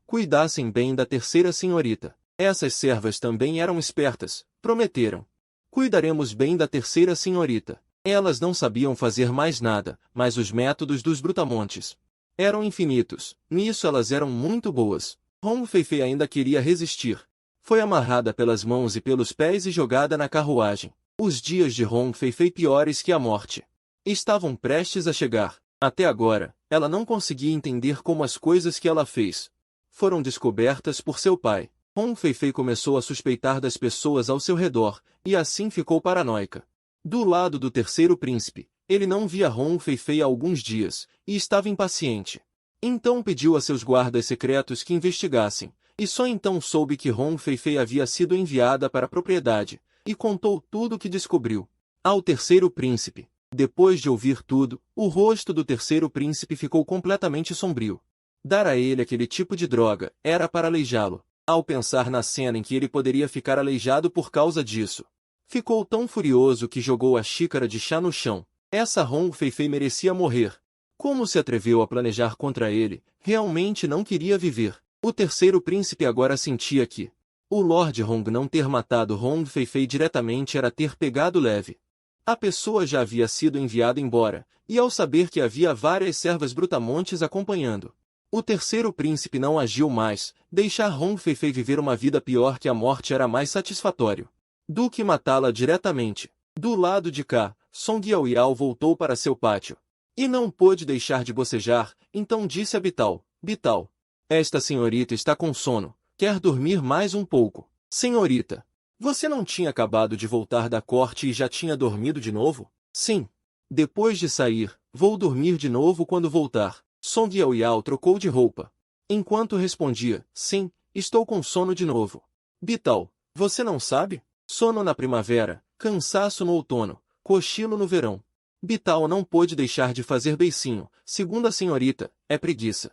[SPEAKER 1] cuidassem bem da terceira senhorita. Essas servas também eram espertas, prometeram. Cuidaremos bem da terceira senhorita. Elas não sabiam fazer mais nada, mas os métodos dos brutamontes eram infinitos. Nisso elas eram muito boas. Hong Feifei ainda queria resistir. Foi amarrada pelas mãos e pelos pés e jogada na carruagem. Os dias de Hong Feifei piores que a morte estavam prestes a chegar. Até agora, ela não conseguia entender como as coisas que ela fez foram descobertas por seu pai. Hong Feifei começou a suspeitar das pessoas ao seu redor, e assim ficou paranoica. Do lado do terceiro príncipe, ele não via Hong Feifei há alguns dias, e estava impaciente. Então pediu a seus guardas secretos que investigassem, e só então soube que Hong Feifei havia sido enviada para a propriedade, e contou tudo o que descobriu ao terceiro príncipe. Depois de ouvir tudo, o rosto do terceiro príncipe ficou completamente sombrio. Dar a ele aquele tipo de droga era para aleijá-lo. Ao pensar na cena em que ele poderia ficar aleijado por causa disso, ficou tão furioso que jogou a xícara de chá no chão. Essa Hong Feifei merecia morrer. Como se atreveu a planejar contra ele? Realmente não queria viver. O terceiro príncipe agora sentia que o Lord Hong não ter matado Hong Feifei diretamente era ter pegado leve. A pessoa já havia sido enviada embora, e ao saber que havia várias servas brutamontes acompanhando, o terceiro príncipe não agiu mais. Deixar Hong Feifei viver uma vida pior que a morte era mais satisfatório do que matá-la diretamente. Do lado de cá, Song Yaoyao voltou para seu pátio. E não pôde deixar de bocejar, então disse a Bital: Bital, esta senhorita está com sono, quer dormir mais um pouco. Senhorita, você não tinha acabado de voltar da corte e já tinha dormido de novo? Sim. Depois de sair, vou dormir de novo quando voltar. Song Yaoyao trocou de roupa. Enquanto respondia: sim, estou com sono de novo. Bital, você não sabe? Sono na primavera, cansaço no outono, cochilo no verão. Bital não pôde deixar de fazer beicinho. Segundo a senhorita, é preguiça.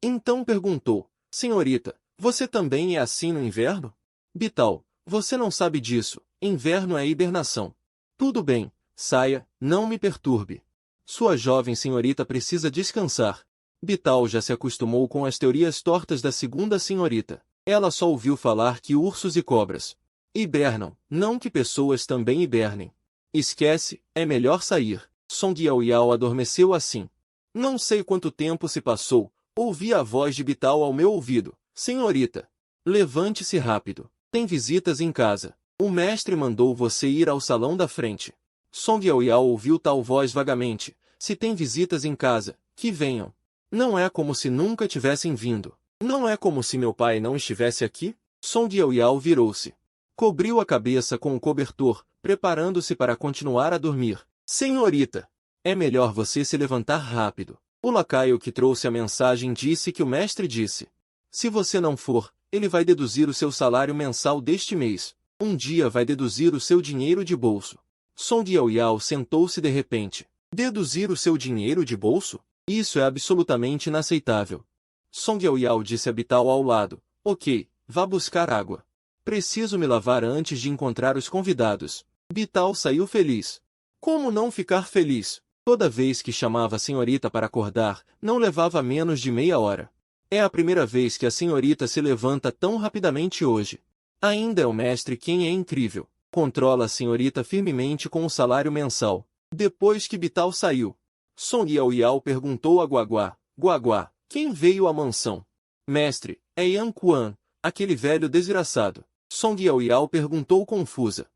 [SPEAKER 1] Então perguntou: senhorita, você também é assim no inverno? Bital, você não sabe disso, inverno é hibernação. Tudo bem, saia, não me perturbe. Sua jovem senhorita precisa descansar. Bital já se acostumou com as teorias tortas da segunda senhorita. Ela só ouviu falar que ursos e cobras hibernam, não que pessoas também hibernem. Esquece, é melhor sair. Song Yaoyao adormeceu assim. Não sei quanto tempo se passou, ouvi a voz de Bital ao meu ouvido. Senhorita, levante-se rápido. Tem visitas em casa. O mestre mandou você ir ao salão da frente. Song Yaoyao ouviu tal voz vagamente. Se tem visitas em casa, que venham. Não é como se nunca tivessem vindo. Não é como se meu pai não estivesse aqui? Song Yaoyao virou-se. Cobriu a cabeça com o cobertor, preparando-se para continuar a dormir. Senhorita, é melhor você se levantar rápido. O lacaio que trouxe a mensagem disse que o mestre disse: se você não for, ele vai deduzir o seu salário mensal deste mês. Um dia vai deduzir o seu dinheiro de bolso. Song Yaoyao sentou-se de repente. Deduzir o seu dinheiro de bolso? Isso é absolutamente inaceitável. Song Yaoyao disse a Bital ao lado: ok, vá buscar água. Preciso me lavar antes de encontrar os convidados. Bital saiu feliz. Como não ficar feliz? Toda vez que chamava a senhorita para acordar, não levava menos de meia hora. É a primeira vez que a senhorita se levanta tão rapidamente hoje. Ainda é o mestre quem é incrível. Controla a senhorita firmemente com o salário mensal. Depois que Bital saiu, Song Yaoyao perguntou a Guaguá: Guaguá, quem veio à mansão? Mestre, é Yan Quan, aquele velho desgraçado. Song Yaoyao perguntou confusa: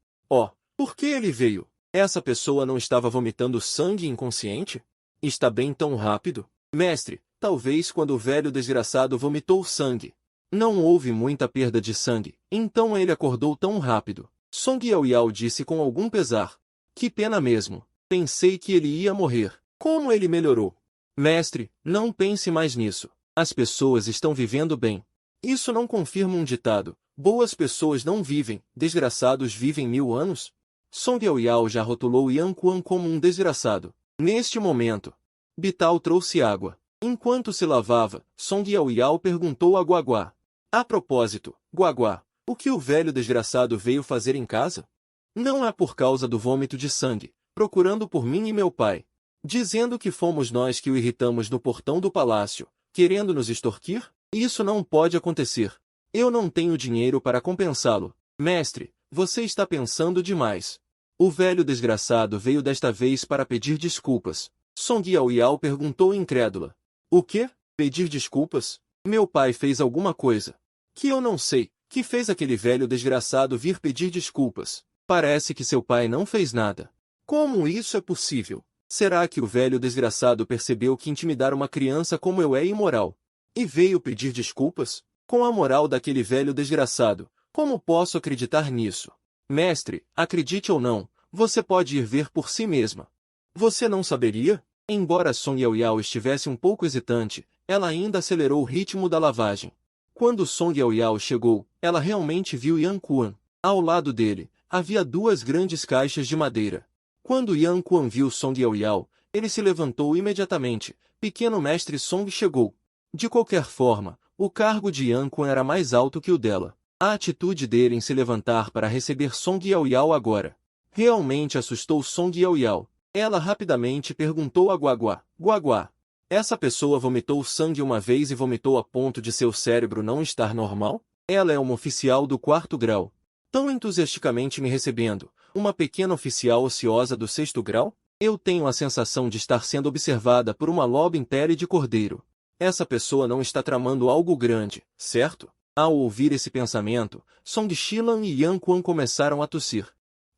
[SPEAKER 1] por que ele veio? Essa pessoa não estava vomitando sangue inconsciente? Está bem tão rápido? Mestre, talvez quando o velho desgraçado vomitou sangue, Não houve muita perda de sangue, então ele acordou tão rápido. Song Yaoyao disse com algum pesar. Que pena mesmo. Pensei que ele ia morrer. Como ele melhorou? Mestre, não pense mais nisso. As pessoas estão vivendo bem. Isso não confirma um ditado. Boas pessoas não vivem, desgraçados vivem 1000 anos? Song Yaoyao já rotulou Yan Quan como um desgraçado. Neste momento, Bital trouxe água. Enquanto se lavava, Song Yaoyao perguntou a Guaguá. A propósito, Guaguá, o que o velho desgraçado veio fazer em casa? Não é por causa do vômito de sangue, procurando por mim e meu pai, dizendo que fomos nós que o irritamos no portão do palácio, querendo nos extorquir? Isso não pode acontecer. Eu não tenho dinheiro para compensá-lo. Mestre, você está pensando demais. O velho desgraçado veio desta vez para pedir desculpas. Song Yaoyao perguntou incrédula. O quê? Pedir desculpas? Meu pai fez alguma coisa que eu não sei, que fez aquele velho desgraçado vir pedir desculpas. Parece que seu pai não fez nada. Como isso é possível? Será que o velho desgraçado percebeu que intimidar uma criança como eu é imoral? E veio pedir desculpas? Com a moral daquele velho desgraçado, como posso acreditar nisso? Mestre, acredite ou não, você pode ir ver por si mesma. Você não saberia? Embora Song Yaoyao estivesse um pouco hesitante, ela ainda acelerou o ritmo da lavagem. Quando Song Yaoyao chegou, ela realmente viu Yan Quan. Ao lado dele, havia 2 grandes caixas de madeira. Quando Yan Quan viu Song Yaoyao, ele se levantou imediatamente. Pequeno mestre Song chegou. De qualquer forma, o cargo de Yan Quan era mais alto que o dela. A atitude dele em se levantar para receber Song Yaoyao agora realmente assustou Song Yaoyao. Ela rapidamente perguntou a Guaguá. Guaguá, essa pessoa vomitou sangue uma vez e vomitou a ponto de seu cérebro não estar normal? Ela é uma oficial do 4º grau. Tão entusiasticamente me recebendo, uma pequena oficial ociosa do 6º grau? Eu tenho a sensação de estar sendo observada por uma loba em pele de cordeiro. Essa pessoa não está tramando algo grande, certo? Ao ouvir esse pensamento, Song Xilan e Yan Quan começaram a tossir.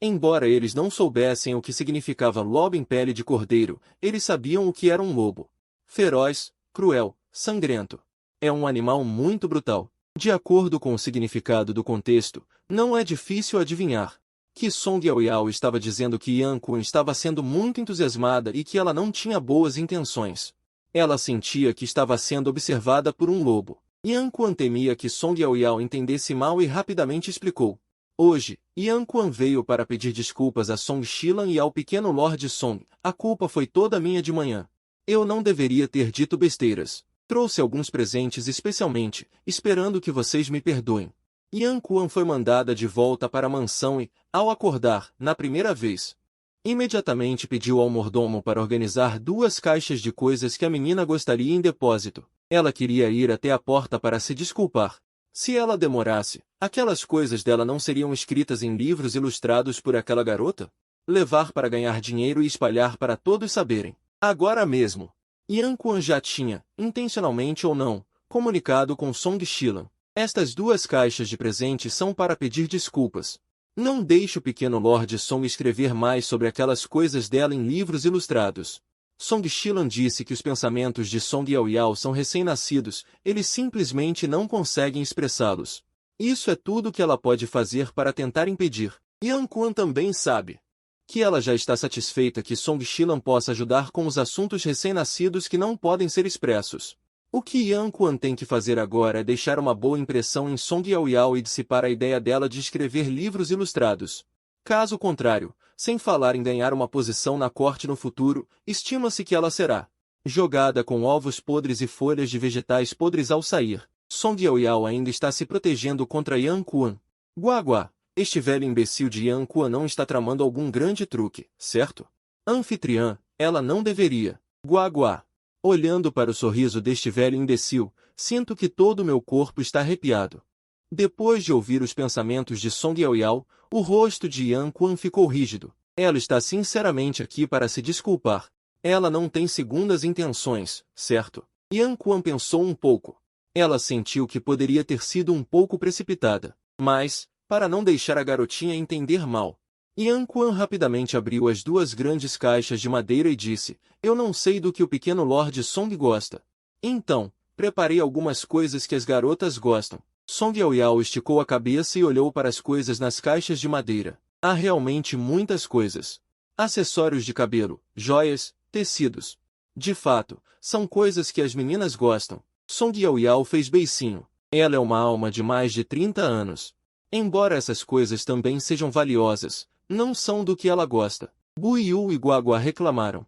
[SPEAKER 1] Embora eles não soubessem o que significava lobo em pele de cordeiro, eles sabiam o que era um lobo. Feroz, cruel, sangrento. É um animal muito brutal. De acordo com o significado do contexto, não é difícil adivinhar que Song Yaoyao estava dizendo que Yan Quan estava sendo muito entusiasmada e que ela não tinha boas intenções. Ela sentia que estava sendo observada por um lobo. Yan Quan temia que Song Yaoyao entendesse mal e rapidamente explicou. Hoje, Yan Quan veio para pedir desculpas a Song Xilan e ao pequeno Lord Song. A culpa foi toda minha de manhã. Eu não deveria ter dito besteiras. Trouxe alguns presentes especialmente, esperando que vocês me perdoem. Yan Quan foi mandada de volta para a mansão e, ao acordar, na primeira vez, imediatamente pediu ao mordomo para organizar 2 caixas de coisas que a menina gostaria em depósito. Ela queria ir até a porta para se desculpar. Se ela demorasse, aquelas coisas dela não seriam escritas em livros ilustrados por aquela garota? Levar para ganhar dinheiro e espalhar para todos saberem. Agora mesmo. Yan Quan já tinha, intencionalmente ou não, comunicado com Song Xilan. Estas 2 caixas de presentes são para pedir desculpas. Não deixe o pequeno Lord Song escrever mais sobre aquelas coisas dela em livros ilustrados. Song Xilan disse que os pensamentos de Song Yaoyao são recém-nascidos, eles simplesmente não conseguem expressá-los. Isso é tudo que ela pode fazer para tentar impedir. Yan Quan também sabe que ela já está satisfeita que Song Xilan possa ajudar com os assuntos recém-nascidos que não podem ser expressos. O que Yan Quan tem que fazer agora é deixar uma boa impressão em Song Yaoyao e dissipar a ideia dela de escrever livros ilustrados. Caso contrário, sem falar em ganhar uma posição na corte no futuro, estima-se que ela será jogada com ovos podres e folhas de vegetais podres ao sair. Song Yaoyao ainda está se protegendo contra Yan Quan. Guagua, este velho imbecil de Yan Quan não está tramando algum grande truque, certo? Anfitriã, ela não deveria. Guagua. Olhando para o sorriso deste velho imbecil, sinto que todo o meu corpo está arrepiado. Depois de ouvir os pensamentos de Song Yaoyao, o rosto de Yan Quan ficou rígido. Ela está sinceramente aqui para se desculpar. Ela não tem segundas intenções, certo? Yan Quan pensou um pouco. Ela sentiu que poderia ter sido um pouco precipitada. Mas, para não deixar a garotinha entender mal, Yan Quan rapidamente abriu as 2 grandes caixas de madeira e disse, eu não sei do que o pequeno Lord Song gosta. Então, Preparei algumas coisas que as garotas gostam. Song Yaoyao esticou a cabeça e olhou para as coisas nas caixas de madeira. Há realmente muitas coisas. Acessórios de cabelo, joias, tecidos. De fato, são coisas que as meninas gostam. Song Yaoyao fez beicinho. Ela é uma alma de mais de 30 anos. Embora essas coisas também sejam valiosas, não são do que ela gosta. Guiyu e Guagua reclamaram.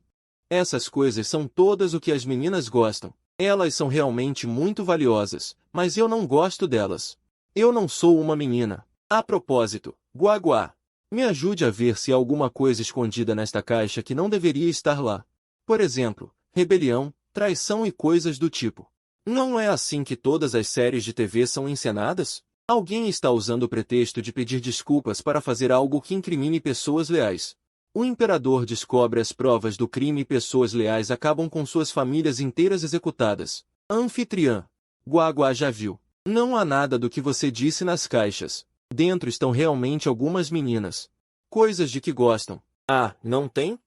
[SPEAKER 1] Essas coisas são todas o que as meninas gostam. Elas são realmente muito valiosas, mas eu não gosto delas. Eu não sou uma menina. A propósito, Guagua, me ajude a ver se há alguma coisa escondida nesta caixa que não deveria estar lá. Por exemplo, rebelião, traição e coisas do tipo. Não é assim que todas as séries de TV são encenadas? Alguém está usando o pretexto de pedir desculpas para fazer algo que incrimine pessoas leais. O imperador descobre as provas do crime e pessoas leais acabam com suas famílias inteiras executadas. Anfitriã. Guagua já viu. Não há nada do que você disse nas caixas. Dentro estão realmente algumas meninas. Coisas de que gostam. Ah, não tem?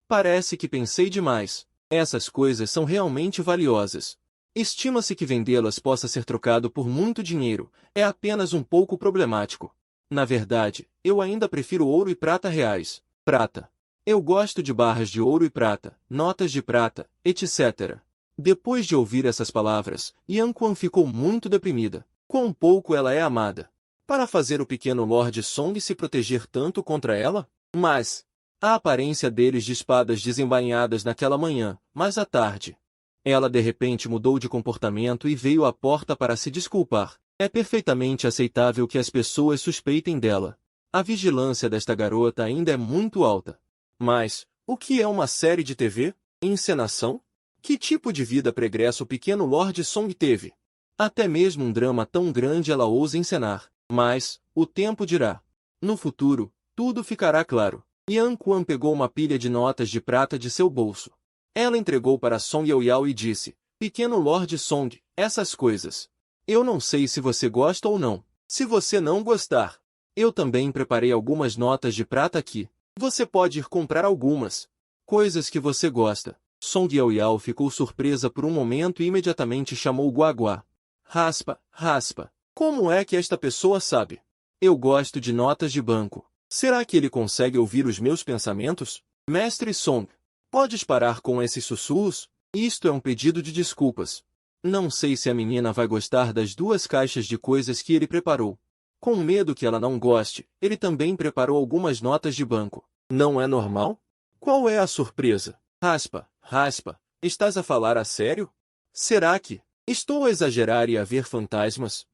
[SPEAKER 1] Parece que pensei demais. Essas coisas são realmente valiosas. Estima-se que vendê-las possa ser trocado por muito dinheiro. É apenas um pouco problemático. Na verdade, eu ainda prefiro ouro e prata reais. Prata. Eu gosto de barras de ouro e prata, notas de prata, etc. Depois de ouvir essas palavras, Yan Quan ficou muito deprimida. Quão pouco ela é amada. Para fazer o pequeno Lord Song se proteger tanto contra ela? Mas a aparência deles de espadas desembainhadas naquela manhã, mas à tarde. Ela de repente mudou de comportamento e veio à porta para se desculpar. É perfeitamente aceitável que as pessoas suspeitem dela. A vigilância desta garota ainda é muito alta. Mas, o que é uma série de TV? Encenação? Que tipo de vida pregressa o pequeno Lord Song teve? Até mesmo um drama tão grande ela ousa encenar. Mas, o tempo dirá. No futuro, tudo ficará claro. Yan Quan pegou uma pilha de notas de prata de seu bolso. Ela entregou para Song Yaoyao e disse, Pequeno Lord Song, essas coisas. Eu não sei se você gosta ou não. Se você não gostar, eu também preparei algumas notas de prata aqui. Você pode ir comprar algumas. Coisas que você gosta. Song Yaoyao ficou surpresa por um momento e imediatamente chamou Guagua. Raspa, raspa. Como é que esta pessoa sabe? Eu gosto de notas de banco. Será que ele consegue ouvir os meus pensamentos? Mestre Song, podes parar com esses sussurros? Isto é um pedido de desculpas. Não sei se a menina vai gostar das 2 caixas de coisas que ele preparou. Com medo que ela não goste, ele também preparou algumas notas de banco. Não é normal? Qual é a surpresa? Raspa, raspa, estás a falar a sério? Será que estou a exagerar e a ver fantasmas?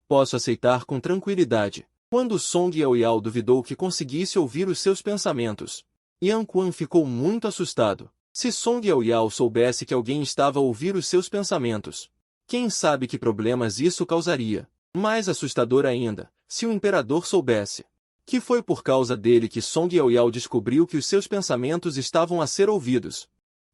[SPEAKER 1] Posso aceitar com tranquilidade. Quando Song Yaoyao duvidou que conseguisse ouvir os seus pensamentos, Yan Quan ficou muito assustado. Se Song Yaoyao soubesse que alguém estava a ouvir os seus pensamentos, quem sabe que problemas isso causaria? Mais assustador ainda, se o imperador soubesse que foi por causa dele que Song Yaoyao descobriu que os seus pensamentos estavam a ser ouvidos.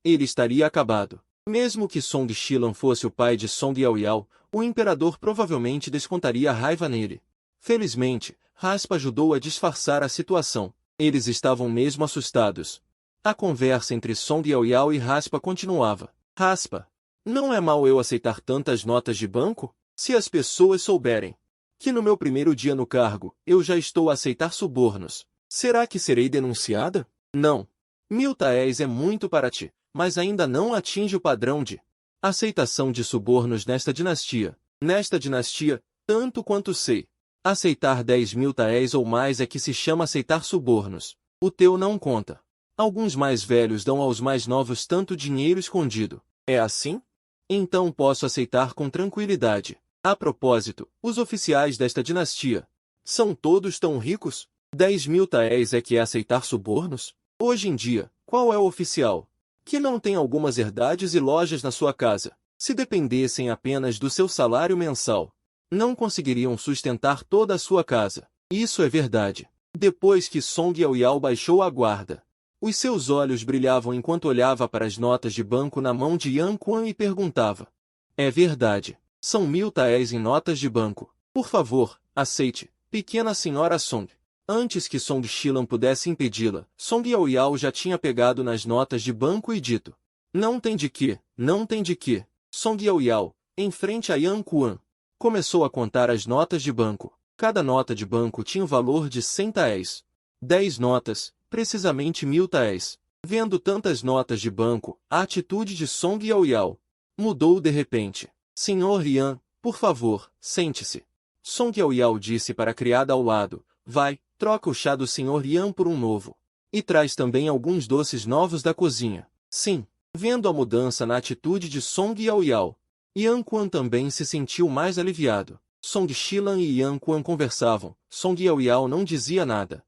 [SPEAKER 1] Ele estaria acabado. Mesmo que Song Xilan fosse o pai de Song Yaoyao, o imperador provavelmente descontaria a raiva nele. Felizmente, Raspa ajudou a disfarçar a situação. Eles estavam mesmo assustados. A conversa entre Song Yaoyao e Raspa continuava. Raspa, não é mal eu aceitar tantas notas de banco? Se as pessoas souberem que no meu primeiro dia no cargo, eu já estou a aceitar subornos, será que serei denunciada? Não. 1000 taéis é muito para ti, mas ainda não atinge o padrão de aceitação de subornos nesta dinastia. Nesta dinastia, tanto quanto sei, aceitar 10.000 taéis ou mais é que se chama aceitar subornos. O teu não conta. Alguns mais velhos dão aos mais novos tanto dinheiro escondido. É assim? Então posso aceitar com tranquilidade. A propósito, os oficiais desta dinastia são todos tão ricos? 10.000 taéis é que é aceitar subornos? Hoje em dia, qual é o oficial que não tem algumas herdades e lojas na sua casa? Se dependessem apenas do seu salário mensal, não conseguiriam sustentar toda a sua casa. Isso é verdade. Depois que Song Yaoyao baixou a guarda, os seus olhos brilhavam enquanto olhava para as notas de banco na mão de Yan Quan e perguntava. É verdade. São 1000 taéis em notas de banco. Por favor, aceite, pequena senhora Song. Antes que Song Xilan pudesse impedi-la, Song Yaoyao já tinha pegado nas notas de banco e dito. Não tem de quê, não tem de quê. Song Yaoyao, em frente a Yan Quan, começou a contar as notas de banco. Cada nota de banco tinha o valor de 100 taéis. 10 notas, precisamente 1000 taéis. Vendo tantas notas de banco, a atitude de Song Yaoyao mudou de repente. Senhor Yan, por favor, sente-se. Song Yaoyao disse para a criada ao lado, vai, troca o chá do Senhor Yan por um novo. E traz também alguns doces novos da cozinha. Sim. Vendo a mudança na atitude de Song Yaoyao, Yan Quan também se sentiu mais aliviado. Song Xilan e Yan Quan conversavam, Song Yaoyao não dizia nada.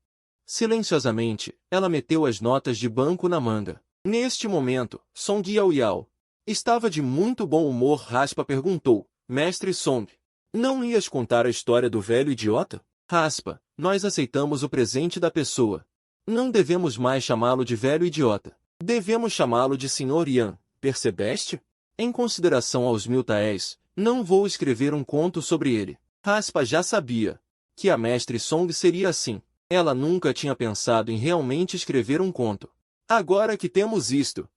[SPEAKER 1] Silenciosamente, ela meteu as notas de banco na manga. Neste momento, Song Yaoyao estava de muito bom humor. Raspa perguntou, Mestre Song, não ias contar a história do velho idiota? Raspa, nós aceitamos o presente da pessoa. Não devemos mais chamá-lo de velho idiota. Devemos chamá-lo de Sr. Yan, percebeste? Em consideração aos 1000 taéis, não vou escrever um conto sobre ele. Raspa já sabia que a Mestre Song seria assim. Ela nunca tinha pensado em realmente escrever um conto. Agora que temos isto,